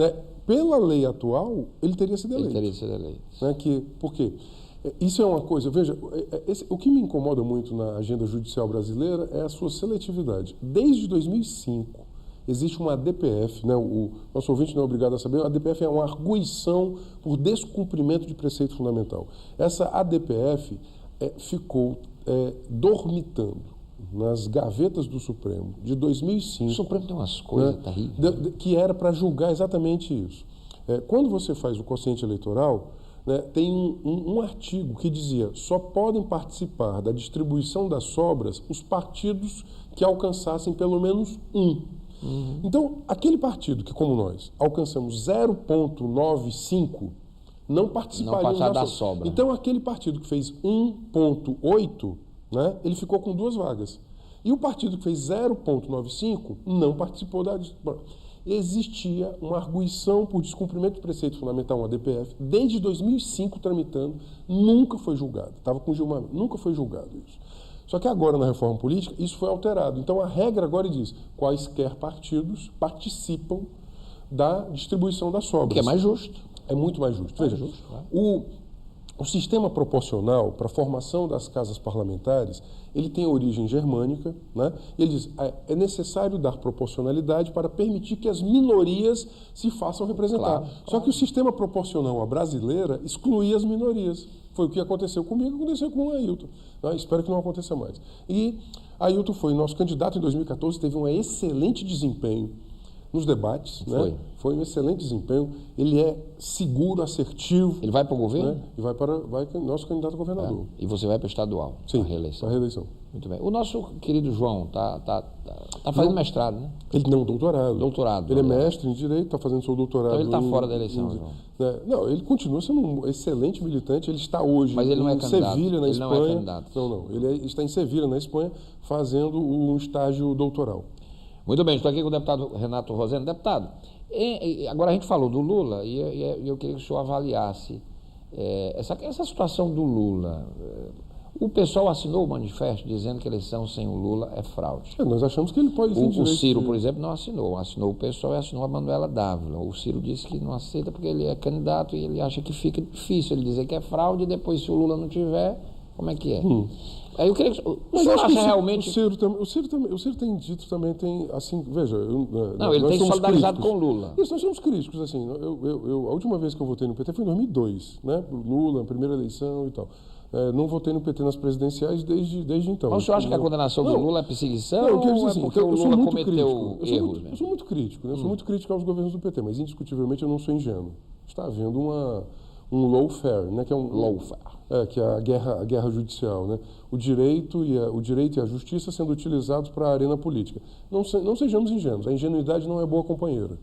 Speaker 8: Pela lei atual, ele teria sido eleito. Né? Por quê? Isso é uma coisa, veja, o que me incomoda muito na agenda judicial brasileira é a sua seletividade. Desde 2005, existe uma ADPF, né? O nosso ouvinte não é obrigado a saber, a ADPF é uma arguição por descumprimento de preceito fundamental. Essa ADPF ficou dormitando nas gavetas do Supremo de 2005.
Speaker 2: O Supremo tem umas coisas terríveis.
Speaker 8: Que era para julgar exatamente isso. Quando você faz o quociente eleitoral, né, tem um artigo que dizia só podem participar da distribuição das sobras os partidos que alcançassem pelo menos um. Então, aquele partido que, como nós, alcançamos 0,95, não participaria da sobra. Então, aquele partido que fez 1,8, né, ele ficou com 2 vagas. E o partido que fez 0,95 não participou da... Existia uma arguição por descumprimento de preceito fundamental, uma DPF, desde 2005 tramitando, nunca foi julgado. Estava com julgamento, nunca foi julgado isso. Só que agora, na reforma política, isso foi alterado. Então, a regra agora diz quaisquer partidos participam da distribuição das sobras.
Speaker 2: Que é mais justo.
Speaker 8: É muito mais justo. Veja, o sistema proporcional para a formação das casas parlamentares, ele tem origem germânica, né? Ele diz, é necessário dar proporcionalidade para permitir que as minorias se façam representar. Só que o sistema proporcional à brasileira excluía as minorias. Foi o que aconteceu comigo, aconteceu com o Ailton. Espero que não aconteça mais. E Ailton foi nosso candidato em 2014, teve um excelente desempenho nos debates, né? Foi um excelente desempenho. Ele é seguro, assertivo.
Speaker 2: Ele vai para o governo?
Speaker 8: Né? E vai nosso candidato a governador.
Speaker 2: E você vai para o estadual?
Speaker 8: Sim,
Speaker 2: para reeleição.
Speaker 8: Para reeleição.
Speaker 2: Muito bem. O nosso querido João tá fazendo mestrado, né?
Speaker 8: Ele não, doutorado.
Speaker 2: Doutorado.
Speaker 8: Ele é mestre em Direito, está fazendo seu doutorado.
Speaker 2: Então ele está fora da eleição, João.
Speaker 8: Não, ele continua sendo um excelente militante. Ele está hoje
Speaker 2: em
Speaker 8: Sevilha, na Espanha.
Speaker 2: Não é candidato.
Speaker 8: Não. Ele está em Sevilha, na Espanha, fazendo um estágio doutoral.
Speaker 2: Muito bem, estou aqui com o deputado Renato Rosendo. Deputado, agora a gente falou do Lula e eu queria que o senhor avaliasse essa situação do Lula. O pessoal assinou o manifesto dizendo que a eleição sem o Lula é fraude.
Speaker 8: Nós achamos que ele pode ter
Speaker 2: o Ciro, por exemplo, não assinou. Assinou o pessoal e assinou a Manuela Dávila. O Ciro disse que não aceita porque ele é candidato e ele acha que fica difícil ele dizer que é fraude e depois, se o Lula não tiver, como é que é? Aí eu queria que o senhor acha realmente...
Speaker 8: O Ciro tem dito também, assim, veja...
Speaker 2: Não, ele tem solidarizado com o Lula.
Speaker 8: Isso, nós somos críticos, assim. A última vez que eu votei no PT foi em 2002, né? Lula, primeira eleição e tal. Não votei no PT nas presidenciais desde então.
Speaker 2: Mas o senhor acha que a condenação do Lula é perseguição
Speaker 8: eu quero dizer
Speaker 2: ou
Speaker 8: assim,
Speaker 2: porque o Lula cometeu erros?
Speaker 8: Eu sou muito crítico, né? Eu sou muito crítico aos governos do PT, mas indiscutivelmente eu não sou ingênuo. Está havendo um lawfare, né? Que é um lawfare. Que é a guerra judicial, né? O direito e a justiça sendo utilizados para a arena política. Não sejamos ingênuos. A ingenuidade não é boa companheira.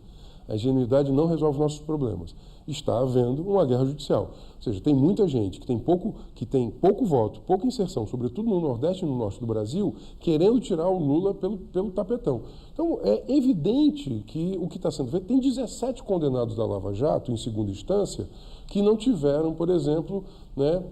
Speaker 8: A ingenuidade não resolve nossos problemas. Está havendo uma guerra judicial. Ou seja, tem muita gente que tem pouco voto, pouca inserção, sobretudo no Nordeste e no Norte do Brasil, querendo tirar o Lula pelo tapetão. Então, é evidente que o que está sendo feito... Tem 17 condenados da Lava Jato, em segunda instância, que não tiveram, por exemplo, né,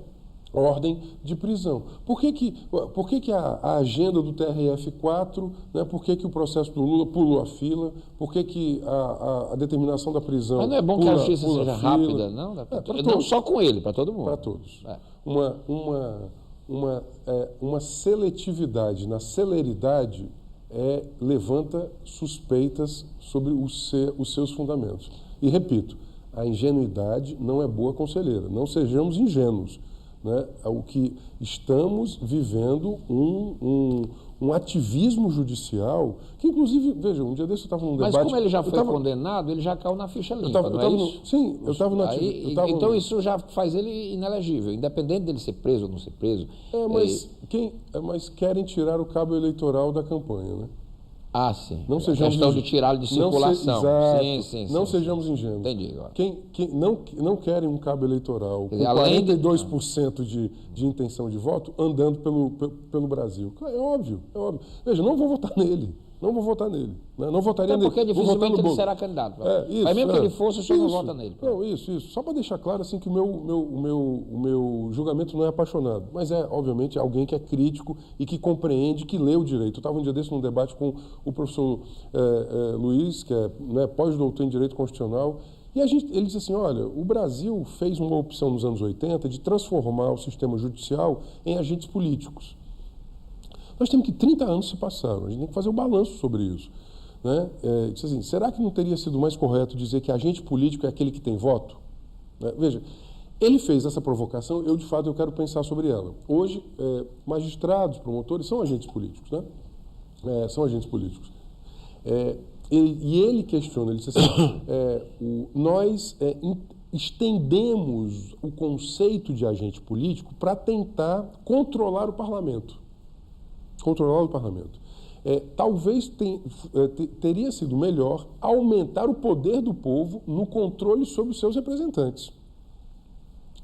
Speaker 8: ordem de prisão. Por que a agenda do TRF4, né, por que o processo do Lula pulou a fila, por que a determinação da prisão...
Speaker 2: Mas não é bom que a justiça seja rápida, não? Não só com ele, para todo mundo.
Speaker 8: Para todos. Uma seletividade na celeridade levanta suspeitas sobre os seus fundamentos. E repito, a ingenuidade não é boa conselheira. Não sejamos ingênuos. Né? O que estamos vivendo um ativismo judicial que, inclusive, veja, um dia desse eu estava num debate...
Speaker 2: Mas como ele já foi condenado, ele já caiu na ficha limpa, não é isso?
Speaker 8: Sim, eu estava no ativismo.
Speaker 2: Então isso já faz ele inelegível, independente dele ser preso ou não ser preso.
Speaker 8: Mas querem tirar o cabo eleitoral da campanha, né?
Speaker 2: Ah, sim.
Speaker 8: Não sejamos
Speaker 2: questão de tirá-lo de circulação.
Speaker 8: Sim. Não sejamos ingênuos.
Speaker 2: Entendi agora.
Speaker 8: Quem não querem um cabo eleitoral com 42% de intenção de voto andando pelo Brasil. É óbvio. Veja, não vou votar nele. Não votaria nele.
Speaker 2: Porque dificilmente ele será candidato. Mas mesmo que ele fosse, o senhor não vota nele.
Speaker 8: Não, isso. Só para deixar claro assim, que o meu julgamento não é apaixonado. Mas obviamente, alguém que é crítico e que compreende, que lê o direito. Eu estava um dia desse num debate com o professor Luiz, que é pós-doutor em Direito Constitucional. E ele disse assim, olha, o Brasil fez uma opção nos anos 80 de transformar o sistema judicial em agentes políticos. Nós temos que 30 anos se passaram, a gente tem que fazer um balanço sobre isso. Né? Disse assim, será que não teria sido mais correto dizer que agente político é aquele que tem voto? Veja, ele fez essa provocação, de fato quero pensar sobre ela. Hoje, magistrados, promotores são agentes políticos, né? São agentes políticos. Ele questiona, ele disse assim, nós estendemos o conceito de agente político para tentar controlar o parlamento. Talvez teria sido melhor aumentar o poder do povo no controle sobre os seus representantes.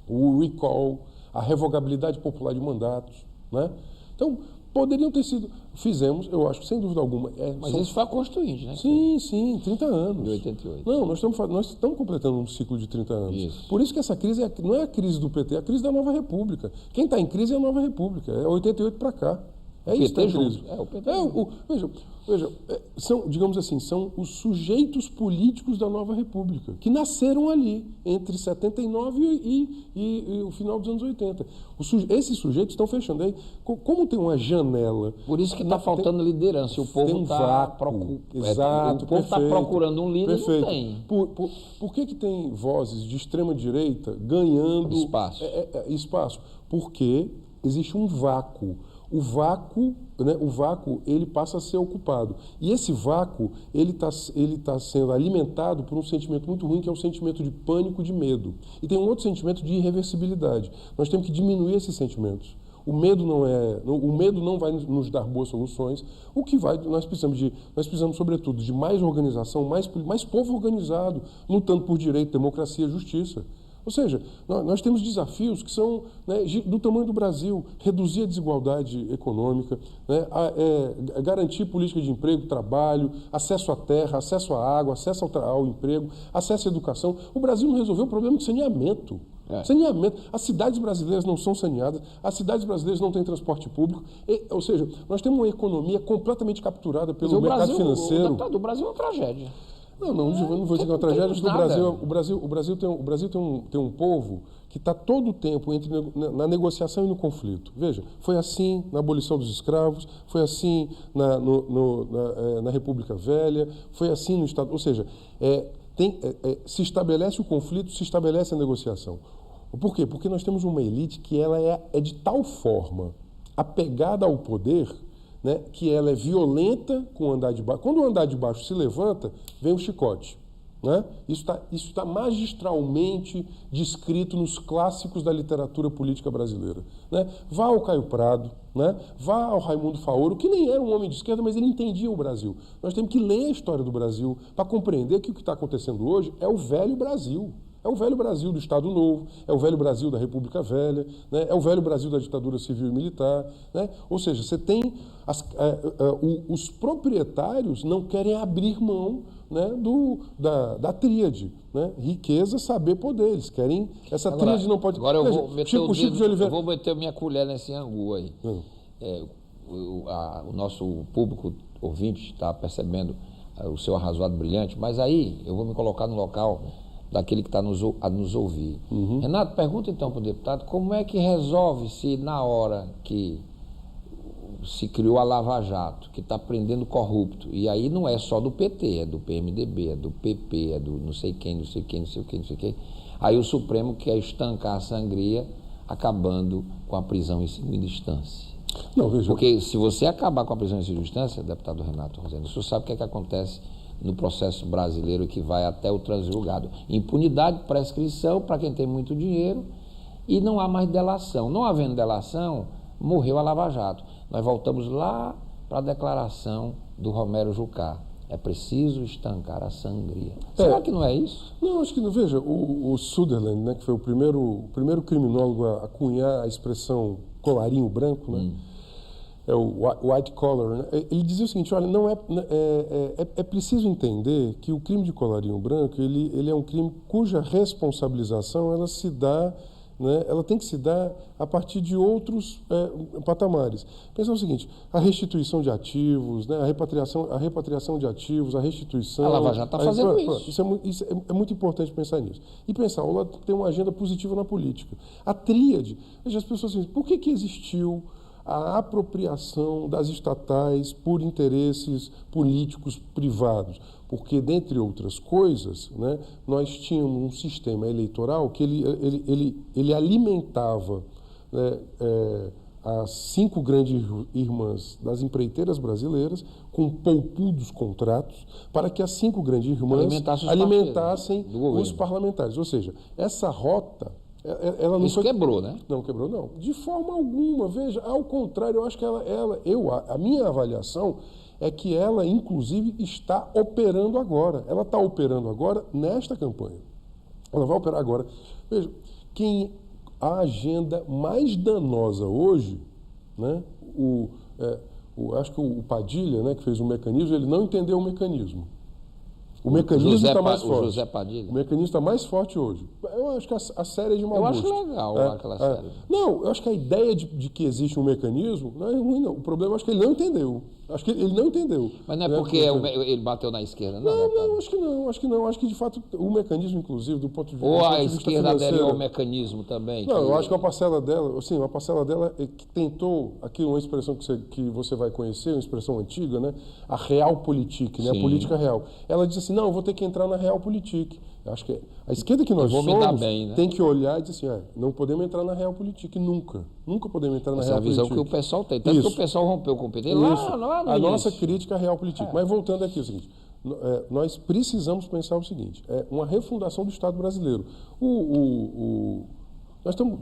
Speaker 8: O recall, a revogabilidade popular de mandatos. Né? Então, poderiam ter sido... Fizemos, eu acho, sem dúvida alguma...
Speaker 2: Mas isso foi a Constituinte, né?
Speaker 8: Sim, 30 anos.
Speaker 2: De 88.
Speaker 8: Não, nós estamos completando um ciclo de 30 anos.
Speaker 2: Isso.
Speaker 8: Por isso que essa crise não é a crise do PT, é a crise da Nova República. Quem está em crise é a Nova República, é 88 para cá. É isso,
Speaker 2: PT junto.
Speaker 8: Tereza.
Speaker 2: O PT
Speaker 8: Veja, são, digamos assim, são os sujeitos políticos da nova república, que nasceram ali, entre 79 e o final dos anos 80. Esses sujeitos estão fechando aí. Como tem uma janela...
Speaker 2: Por isso que está faltando liderança. O povo está procurando um líder e não tem.
Speaker 8: Por que tem vozes de extrema-direita ganhando
Speaker 2: espaço?
Speaker 8: Porque existe um vácuo. O vácuo, ele passa a ser ocupado. E esse vácuo, ele tá sendo alimentado por um sentimento muito ruim, que é o sentimento de pânico, de medo. E tem um outro sentimento de irreversibilidade. Nós temos que diminuir esses sentimentos. O medo não vai nos dar boas soluções. Nós precisamos, sobretudo, de mais organização, mais povo organizado, lutando por direito, democracia e justiça. Ou seja, nós temos desafios que são, né, do tamanho do Brasil: reduzir a desigualdade econômica, né, garantir política de emprego, trabalho, acesso à terra, acesso à água, acesso ao emprego, acesso à educação. O Brasil não resolveu o problema de saneamento. Saneamento. As cidades brasileiras não são saneadas, as cidades brasileiras não têm transporte público. Ou seja, nós temos uma economia completamente capturada pelo mercado financeiro.
Speaker 2: O Brasil é uma tragédia.
Speaker 8: Não vou dizer que é uma tragédia. O Brasil tem um povo que está todo o tempo na negociação e no conflito. Veja, foi assim na abolição dos escravos, foi assim na República Velha, foi assim no Estado. Ou seja, se estabelece o conflito, se estabelece a negociação. Por quê? Porque nós temos uma elite que ela é de tal forma apegada ao poder, né, que ela é violenta com o andar de baixo. Quando o andar de baixo se levanta, vem o chicote. Né? Isso está magistralmente descrito nos clássicos da literatura política brasileira. Né? Vá ao Caio Prado, né? Vá ao Raimundo Faoro, que nem era um homem de esquerda, mas ele entendia o Brasil. Nós temos que ler a história do Brasil para compreender que o que está acontecendo hoje é o velho Brasil. É o velho Brasil do Estado Novo, é o velho Brasil da República Velha, né? É o velho Brasil da ditadura civil e militar. Né? Ou seja, você tem... os proprietários não querem abrir mão, né, da tríade. Né? Riqueza, saber, poder. Eles querem... Essa tríade não pode...
Speaker 2: Agora eu vou meter minha colher nesse angu aí. O nosso público ouvinte está percebendo o seu arrazoado brilhante, mas aí eu vou me colocar no local daquele que está a nos ouvir. Renato, pergunta então para o deputado como é que resolve se na hora que se criou a Lava Jato, que está prendendo corrupto, e aí não é só do PT, é do PMDB, é do PP, é do não sei quem, aí o Supremo quer estancar a sangria, acabando com a prisão em segunda instância.
Speaker 8: Não, veja.
Speaker 2: Porque se você acabar com a prisão em segunda instância, deputado Renato Rosendo, o senhor sabe o que é que acontece no processo brasileiro que vai até o transjulgado? Impunidade, prescrição para quem tem muito dinheiro e não há mais delação. Não havendo delação, morreu a Lava Jato. Nós voltamos lá para a declaração do Romero Jucá. É preciso estancar a sangria. Será que não é isso?
Speaker 8: Não, acho que não. Veja, o Sutherland, né, que foi o primeiro criminólogo a cunhar a expressão colarinho branco, né? É o white collar, né? Ele dizia o seguinte: olha, é preciso entender que o crime de colarinho branco ele é um crime cuja responsabilização ela tem que se dar a partir de outros patamares. Pensa o seguinte: a restituição de ativos, né, a repatriação de ativos, a restituição...
Speaker 2: A Lava Jato está fazendo isso.
Speaker 8: Isso é muito importante pensar nisso. E pensar, o Lula tem uma agenda positiva na política. A tríade, veja, as pessoas dizem, por que existiu a apropriação das estatais por interesses políticos privados? Porque, dentre outras coisas, né, nós tínhamos um sistema eleitoral que ele alimentava, né, as 5 grandes irmãs das empreiteiras brasileiras com poupudos contratos para que as 5 grandes irmãs alimentassem os parlamentares. Ou seja, essa rota... Ela não
Speaker 2: quebrou, né?
Speaker 8: Não quebrou, não. De forma alguma. Veja, ao contrário, eu acho que a minha avaliação é que ela, inclusive, está operando agora. Ela está operando agora nesta campanha. Ela vai operar agora. Veja, a agenda mais danosa hoje, né? Acho que o Padilha, né, que fez o mecanismo, ele não entendeu o mecanismo. O mecanismo está mais
Speaker 2: O
Speaker 8: forte.
Speaker 2: José Padilha.
Speaker 8: O mecanismo está mais forte hoje. Eu acho que a série é de mau
Speaker 2: Eu
Speaker 8: gosto.
Speaker 2: acho legal aquela série.
Speaker 8: Não, eu acho que a ideia de que existe um mecanismo não é ruim, não. O problema, eu acho que ele não entendeu. Acho que ele não entendeu.
Speaker 2: Mas não é porque ele bateu na esquerda, não?
Speaker 8: Não, acho que não. Acho que não. Acho que, de fato, o mecanismo, inclusive, do ponto de vista
Speaker 2: Ou a
Speaker 8: vista
Speaker 2: esquerda aderiu
Speaker 8: financeiro-
Speaker 2: ao mecanismo também?
Speaker 8: Não, eu acho que uma parcela dela, assim, uma parcela dela é que tentou, aqui uma expressão que você vai conhecer, uma expressão antiga, né? A realpolitik, né? A
Speaker 2: Sim.
Speaker 8: política real. Ela disse assim, não, eu vou ter que entrar na realpolitik. Eu acho que a esquerda que nós
Speaker 2: vou me dar
Speaker 8: somos
Speaker 2: bem, né?
Speaker 8: tem que olhar e dizer assim, não podemos entrar na realpolitik, nunca. Nunca podemos entrar na
Speaker 2: Essa é a
Speaker 8: realpolitik.
Speaker 2: visão que o pessoal tem. Tanto que o pessoal rompeu com o PT lá no
Speaker 8: A
Speaker 2: início.
Speaker 8: nossa crítica à realpolitik. Mas voltando aqui, é o seguinte, nós precisamos pensar o seguinte, uma refundação do Estado brasileiro. Nós estamos...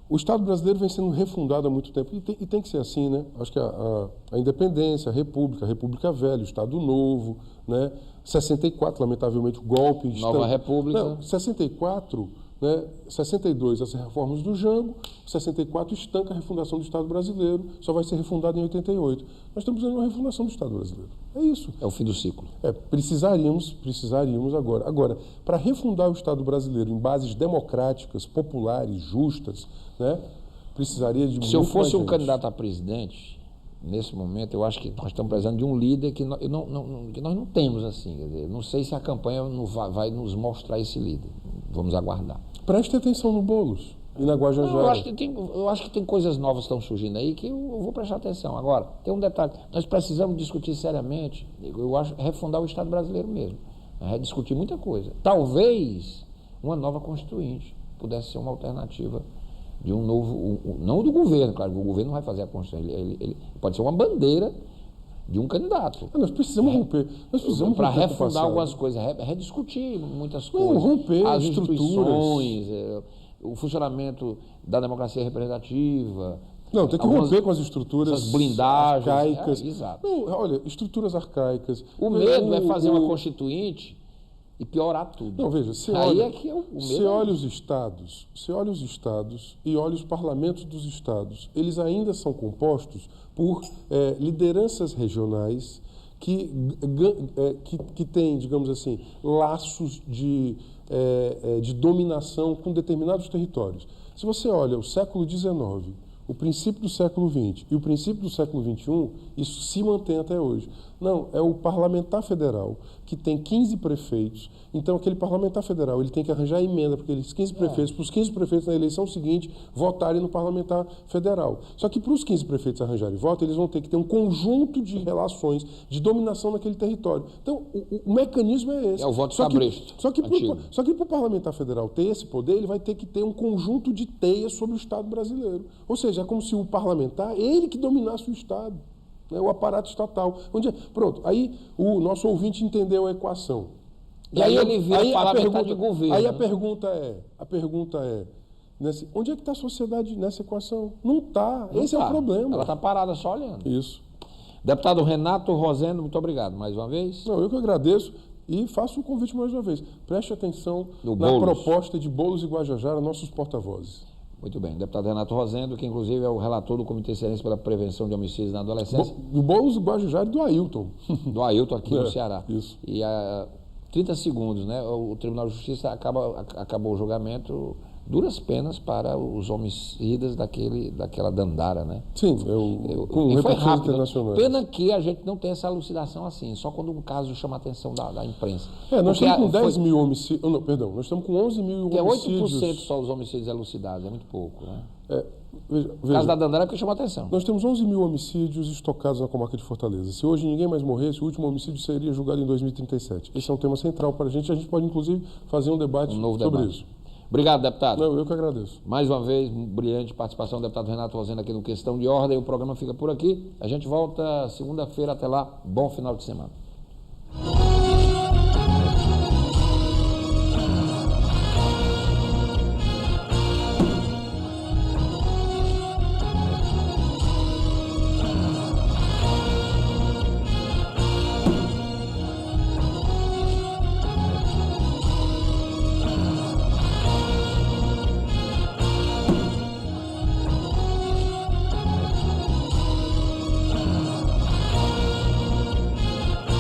Speaker 8: O Estado brasileiro vem sendo refundado há muito tempo e tem que ser assim, né? Acho que a independência, a República Velha, o Estado Novo, né? 64, lamentavelmente, o golpe...
Speaker 2: Nova República.
Speaker 8: Não, 64, né? 62, as reformas do Jango, 64 estanca a refundação do Estado brasileiro, só vai ser refundado em 88. Nós estamos fazendo uma refundação do Estado brasileiro. É isso.
Speaker 2: É o fim do ciclo.
Speaker 8: Precisaríamos agora. Agora, para refundar o Estado brasileiro em bases democráticas, populares, justas, né, precisaria de
Speaker 2: Se eu
Speaker 8: muito
Speaker 2: fosse
Speaker 8: mais
Speaker 2: um
Speaker 8: gente.
Speaker 2: candidato a presidente, nesse momento, eu acho que nós estamos precisando de um líder que nós não temos assim. Quer dizer, não sei se a campanha vai nos mostrar esse líder. Vamos aguardar.
Speaker 8: Preste atenção no Boulos e na Guajajara.
Speaker 2: Eu acho que tem coisas novas que estão surgindo aí que eu vou prestar atenção. Agora, tem um detalhe. Nós precisamos discutir seriamente, eu acho, refundar o Estado brasileiro mesmo. Rediscutir muita coisa. Talvez uma nova Constituinte pudesse ser uma alternativa de um novo... não do governo, claro, o governo não vai fazer a Constituição. Ele pode ser uma bandeira de um candidato.
Speaker 8: Nós precisamos romper. Nós precisamos
Speaker 2: para
Speaker 8: romper com o
Speaker 2: refundar
Speaker 8: passado.
Speaker 2: algumas coisas, rediscutir muitas
Speaker 8: Não,
Speaker 2: coisas.
Speaker 8: romper
Speaker 2: as
Speaker 8: estruturas.
Speaker 2: instituições, o funcionamento da democracia representativa.
Speaker 8: Não, tem que romper com as estruturas
Speaker 2: essas blindagens.
Speaker 8: arcaicas.
Speaker 2: Exato.
Speaker 8: Não, olha, estruturas arcaicas.
Speaker 2: O medo é fazer uma constituinte e piorar tudo.
Speaker 8: Não, veja, você
Speaker 2: Aí
Speaker 8: olha,
Speaker 2: é que o medo
Speaker 8: você olha os estados e olha os parlamentos dos estados, eles ainda são compostos por lideranças regionais que têm, digamos assim, laços de dominação com determinados territórios. Se você olha o século XIX, o princípio do século XX e o princípio do século XXI, isso se mantém até hoje. Não, é o parlamentar federal que tem 15 prefeitos. Então, aquele parlamentar federal ele tem que arranjar emenda para aqueles 15 prefeitos, para os 15 prefeitos na eleição seguinte votarem no parlamentar federal. Só que para os 15 prefeitos arranjarem voto, eles vão ter que ter um conjunto de relações de dominação naquele território. Então, o mecanismo é esse.
Speaker 2: É o voto
Speaker 8: Só que
Speaker 2: cabresto,
Speaker 8: para
Speaker 2: antigo.
Speaker 8: o parlamentar federal ter esse poder, ele vai ter que ter um conjunto de teias sobre o Estado brasileiro. Ou seja, é como se o parlamentar, ele que dominasse o Estado, né, o aparato estatal. Pronto, aí o nosso ouvinte entendeu a equação.
Speaker 2: E aí ele vira parlamentar de governo.
Speaker 8: Aí
Speaker 2: né?
Speaker 8: a pergunta é, onde é que está a sociedade nessa equação? Não está. Esse é o problema.
Speaker 2: Ela está parada só olhando.
Speaker 8: Isso.
Speaker 2: Deputado Renato Rosendo, muito obrigado mais uma vez.
Speaker 8: Não, eu que agradeço e faço o convite mais uma vez. Preste atenção na
Speaker 2: Boulos.
Speaker 8: proposta de Boulos e Guajajara, nossos porta-vozes.
Speaker 2: Muito bem. Deputado Renato Rosendo, que inclusive é o relator do Comitê Cearense pela Prevenção de Homicídios na Adolescência.
Speaker 8: Do Boulos, do Guajajara e do Ailton.
Speaker 2: Do Ailton aqui no Ceará.
Speaker 8: Isso.
Speaker 2: E 30 segundos, né? O Tribunal de Justiça acabou o julgamento, duras penas para os homicidas daquela Dandara, né?
Speaker 8: Sim, com
Speaker 2: e foi
Speaker 8: repercussões
Speaker 2: rápido.
Speaker 8: internacionais.
Speaker 2: Pena que a gente não tem essa elucidação assim, só quando um caso chama a atenção da imprensa.
Speaker 8: Nós
Speaker 2: Porque
Speaker 8: estamos com 10 mil homicídios. Não, perdão, nós estamos com 11 mil
Speaker 2: que é
Speaker 8: homicídios.
Speaker 2: 8% só os homicídios elucidados, é muito pouco, né? O
Speaker 8: Veja,
Speaker 2: caso da Dandara é que chamou a atenção.
Speaker 8: nós temos 11 mil homicídios estocados na comarca de Fortaleza. Se hoje ninguém mais morresse, o último homicídio seria julgado em 2037. Esse é um tema central para a gente pode inclusive fazer um debate
Speaker 2: novo
Speaker 8: sobre
Speaker 2: debate.
Speaker 8: isso.
Speaker 2: Obrigado, deputado.
Speaker 8: Não, eu que agradeço.
Speaker 2: Mais uma vez, brilhante participação do deputado Renato Rosendo aqui no Questão de Ordem. O programa fica por aqui. A gente volta segunda-feira. Até lá. Bom final de semana.